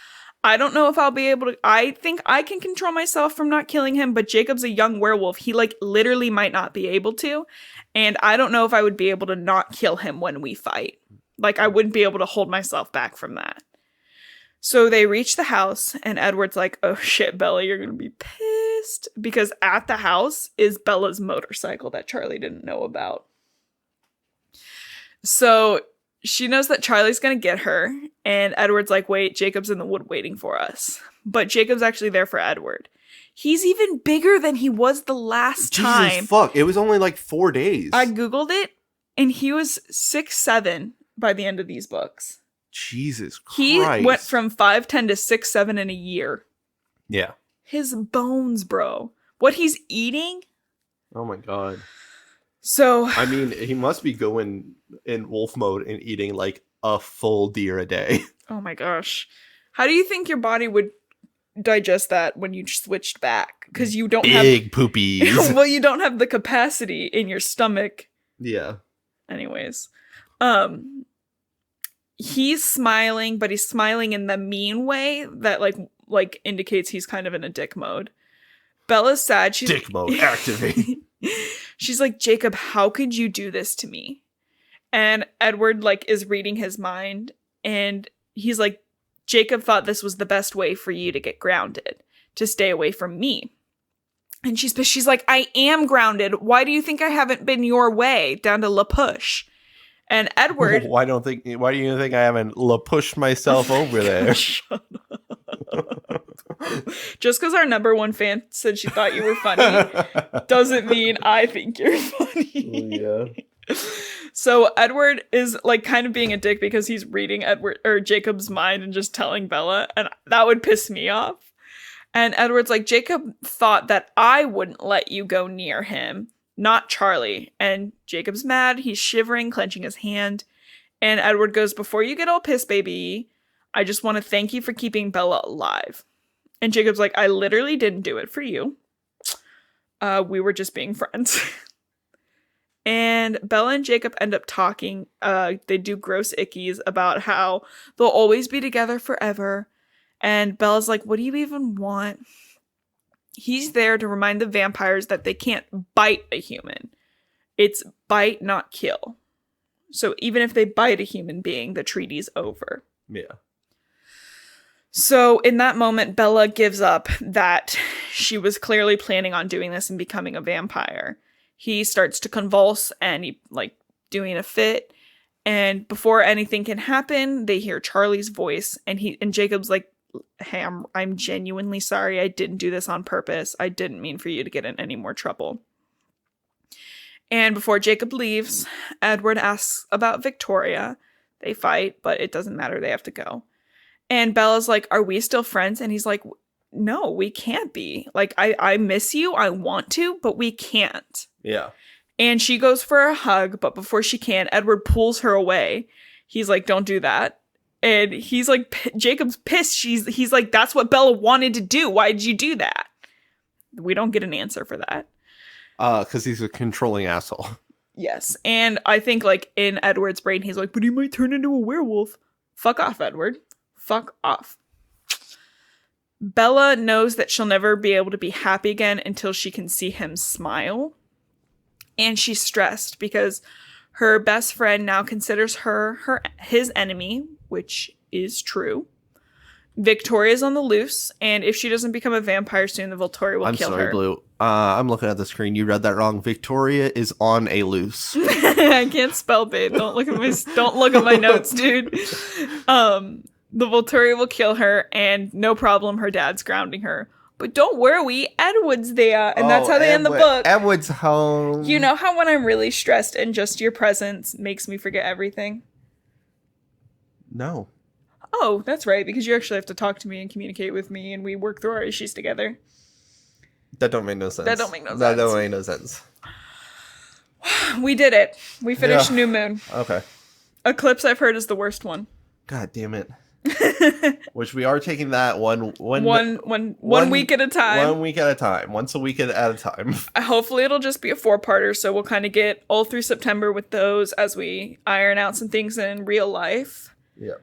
Speaker 1: I don't know if I'll be able to. I think I can control myself from not killing him, but Jacob's a young werewolf. He literally might not be able to. And I don't know if I would be able to not kill him when we fight. I wouldn't be able to hold myself back from that. So they reach the house, and Edward's like, oh shit, Bella, you're going to be pissed. Because at the house is Bella's motorcycle that Charlie didn't know about. So she knows that Charlie's going to get her, and Edward's like, wait, Jacob's in the wood waiting for us. But Jacob's actually there for Edward. He's even bigger than he was the last time.
Speaker 2: Jesus fuck, it was only 4 days.
Speaker 1: I Googled it, and he was 6'7" by the end of these books.
Speaker 2: Jesus Christ.
Speaker 1: He went from 5'10" to 6'7" in a year.
Speaker 2: Yeah.
Speaker 1: His bones, bro. What he's eating?
Speaker 2: Oh my god.
Speaker 1: So
Speaker 2: I mean, he must be going in wolf mode and eating a full deer a day.
Speaker 1: Oh my gosh. How do you think your body would digest that when you switched back? Because you don't have
Speaker 2: big poopies.
Speaker 1: Well, you don't have the capacity in your stomach.
Speaker 2: Yeah.
Speaker 1: Anyways. He's smiling, but he's smiling in the mean way that indicates he's kind of in a dick mode. Bella's sad. She's
Speaker 2: dick mode activate.
Speaker 1: She's like, Jacob, how could you do this to me? And Edward is reading his mind, and he's like, Jacob thought this was the best way for you to get grounded, to stay away from me. And she's like, I am grounded. Why do you think I haven't been your way down to La Push? And Edward,
Speaker 2: why do you think I haven't pushed myself over there?
Speaker 1: Shut up. Just because our number one fan said she thought you were funny doesn't mean I think you're funny.
Speaker 2: Yeah.
Speaker 1: So Edward is kind of being a dick because he's reading Jacob's mind and just telling Bella, and that would piss me off. And Edward's like, Jacob thought that I wouldn't let you go near him, not Charlie. And Jacob's mad. He's shivering, clenching his hand. And Edward goes, before you get all pissed, baby, I just want to thank you for keeping Bella alive. And Jacob's like, I literally didn't do it for you. We were just being friends. And Bella and Jacob end up talking. They do gross ickies about how they'll always be together forever. And Bella's like, what do you even want? He's there to remind the vampires that they can't bite a human. It's bite, not kill. So even if they bite a human being, the treaty's over.
Speaker 2: Yeah.
Speaker 1: So in that moment, Bella gives up that she was clearly planning on doing this and becoming a vampire. He starts to convulse and he doing a fit. And before anything can happen, they hear Charlie's voice and Jacob's like, hey, I'm genuinely sorry. I didn't do this on purpose. I didn't mean for you to get in any more trouble. And before Jacob leaves, Edward asks about Victoria. They fight, but it doesn't matter. They have to go. And Bella's like, are we still friends? And he's like, no, we can't be. Like, I miss you. I want to, but we can't.
Speaker 2: Yeah.
Speaker 1: And she goes for a hug, but before she can, Edward pulls her away. He's like, don't do that. And he's like, Jacob's pissed. He's like, that's what Bella wanted to do. Why did you do that? We don't get an answer for that.
Speaker 2: Because he's a controlling asshole.
Speaker 1: Yes. And I think in Edward's brain, he's like, but he might turn into a werewolf. Fuck off, Edward. Fuck off. Bella knows that she'll never be able to be happy again until she can see him smile. And she's stressed because her best friend now considers his enemy, which is true. Victoria's on the loose, and if she doesn't become a vampire soon, the Volturi will kill her. I'm sorry,
Speaker 2: Blue. I'm looking at the screen. You read that wrong. Victoria is on a loose.
Speaker 1: I can't spell, babe. Don't look at my notes, dude. The Volturi will kill her, and no problem, her dad's grounding her. But don't worry, Edward's there, and that's how they end the book.
Speaker 2: Edward's home.
Speaker 1: You know how when I'm really stressed and just your presence makes me forget everything?
Speaker 2: No.
Speaker 1: Oh, that's right, because you actually have to talk to me and communicate with me, and we work through our issues together.
Speaker 2: That don't make no sense.
Speaker 1: We did it. We finished New Moon.
Speaker 2: Okay.
Speaker 1: Eclipse, I've heard, is the worst one.
Speaker 2: God damn it. Which we are taking that one
Speaker 1: week at a time.
Speaker 2: 1 week at a time. Once a week at a time.
Speaker 1: Hopefully it'll just be a 4-parter, so we'll kind of get all through September with those as we iron out some things in real life.
Speaker 2: Yeah.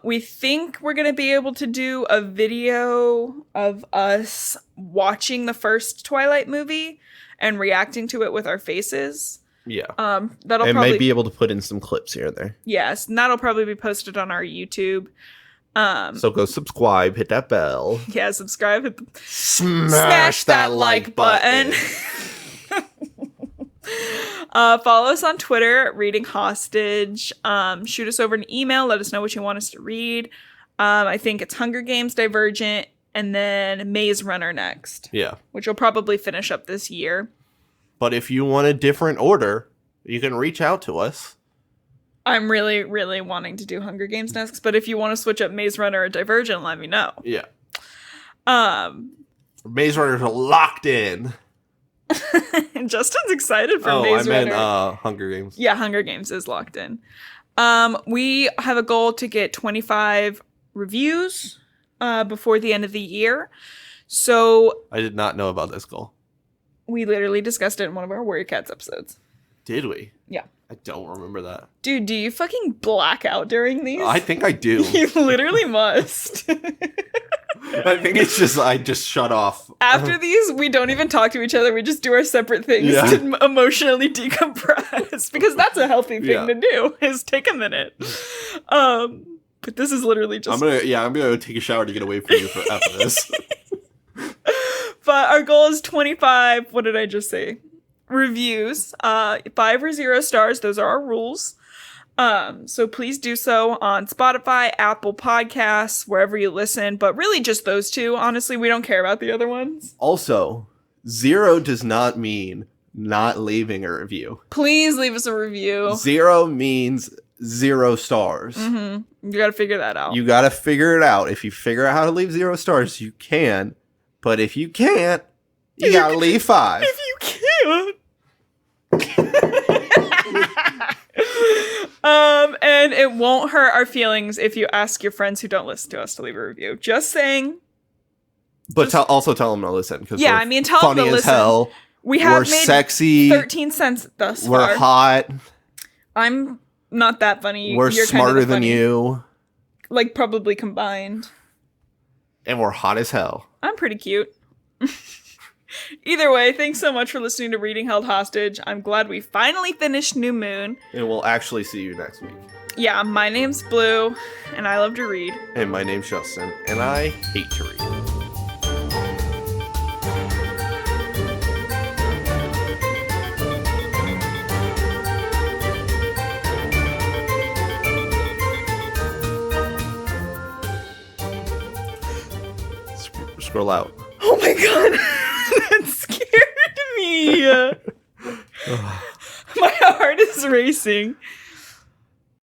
Speaker 1: We think we're going to be able to do a video of us watching the first Twilight movie and reacting to it with our faces.
Speaker 2: Yeah.
Speaker 1: That'll
Speaker 2: might be able to put in some clips here and there.
Speaker 1: Yes, and that'll probably be posted on our YouTube.
Speaker 2: So go subscribe, hit that bell.
Speaker 1: Yeah, subscribe,
Speaker 2: smash that like button.
Speaker 1: Follow us on Twitter at Reading Hostage. Shoot us over an email. Let us know what you want us to read. I think it's Hunger Games, Divergent, and then Maze Runner next.
Speaker 2: Yeah.
Speaker 1: Which will probably finish up this year.
Speaker 2: But if you want a different order, you can reach out to us.
Speaker 1: I'm really, really wanting to do Hunger Games next, but if you want to switch up Maze Runner or Divergent, let me know.
Speaker 2: Yeah. Maze Runners are locked in.
Speaker 1: Justin's excited for Maze Runner.
Speaker 2: I meant Hunger Games.
Speaker 1: Yeah, Hunger Games is locked in. We have a goal to get 25 reviews before the end of the year. So
Speaker 2: I did not know about this goal.
Speaker 1: We literally discussed it in one of our Warrior Cats episodes.
Speaker 2: Did we?
Speaker 1: Yeah.
Speaker 2: I don't remember that.
Speaker 1: Dude, do you fucking black out during these?
Speaker 2: I think I do.
Speaker 1: You literally must.
Speaker 2: I think it's just, I just shut off.
Speaker 1: After these, we don't even talk to each other. We just do our separate things to emotionally decompress. Because that's a healthy thing to do, is take a minute. But this is literally just...
Speaker 2: I'm gonna go take a shower to get away from you after this.
Speaker 1: But our goal is 25, what did I just say? Reviews. 5 or 0 stars, those are our rules. So please do so on Spotify, Apple Podcasts, wherever you listen, but really just those two. Honestly, we don't care about the other ones.
Speaker 2: Also, 0 does not mean not leaving a review.
Speaker 1: Please leave us a review.
Speaker 2: 0 means 0 stars.
Speaker 1: Mm-hmm. You gotta figure that out.
Speaker 2: You gotta figure it out. If you figure out how to leave 0 stars, you can. But if you can't, you gotta leave 5.
Speaker 1: If you can't. And it won't hurt our feelings if you ask your friends who don't listen to us to leave a review. Just saying.
Speaker 2: But also tell them to listen.
Speaker 1: Yeah, I mean, tell them to
Speaker 2: listen.
Speaker 1: listen.
Speaker 2: Hell.
Speaker 1: We have
Speaker 2: We're
Speaker 1: made
Speaker 2: sexy.
Speaker 1: 13 cents thus far.
Speaker 2: We're hot.
Speaker 1: I'm not that funny.
Speaker 2: We're
Speaker 1: You're
Speaker 2: smarter
Speaker 1: kind of
Speaker 2: than
Speaker 1: funny.
Speaker 2: you.
Speaker 1: Like, probably combined.
Speaker 2: And we're hot as hell.
Speaker 1: I'm pretty cute. Either way, thanks so much for listening to Reading Held Hostage. I'm glad we finally finished New Moon.
Speaker 2: And we'll actually see you next week.
Speaker 1: Yeah, my name's Blue, and I love to read.
Speaker 2: And my name's Justin, and I hate to read. Scroll out.
Speaker 1: Oh my god, that scared me. My heart is racing.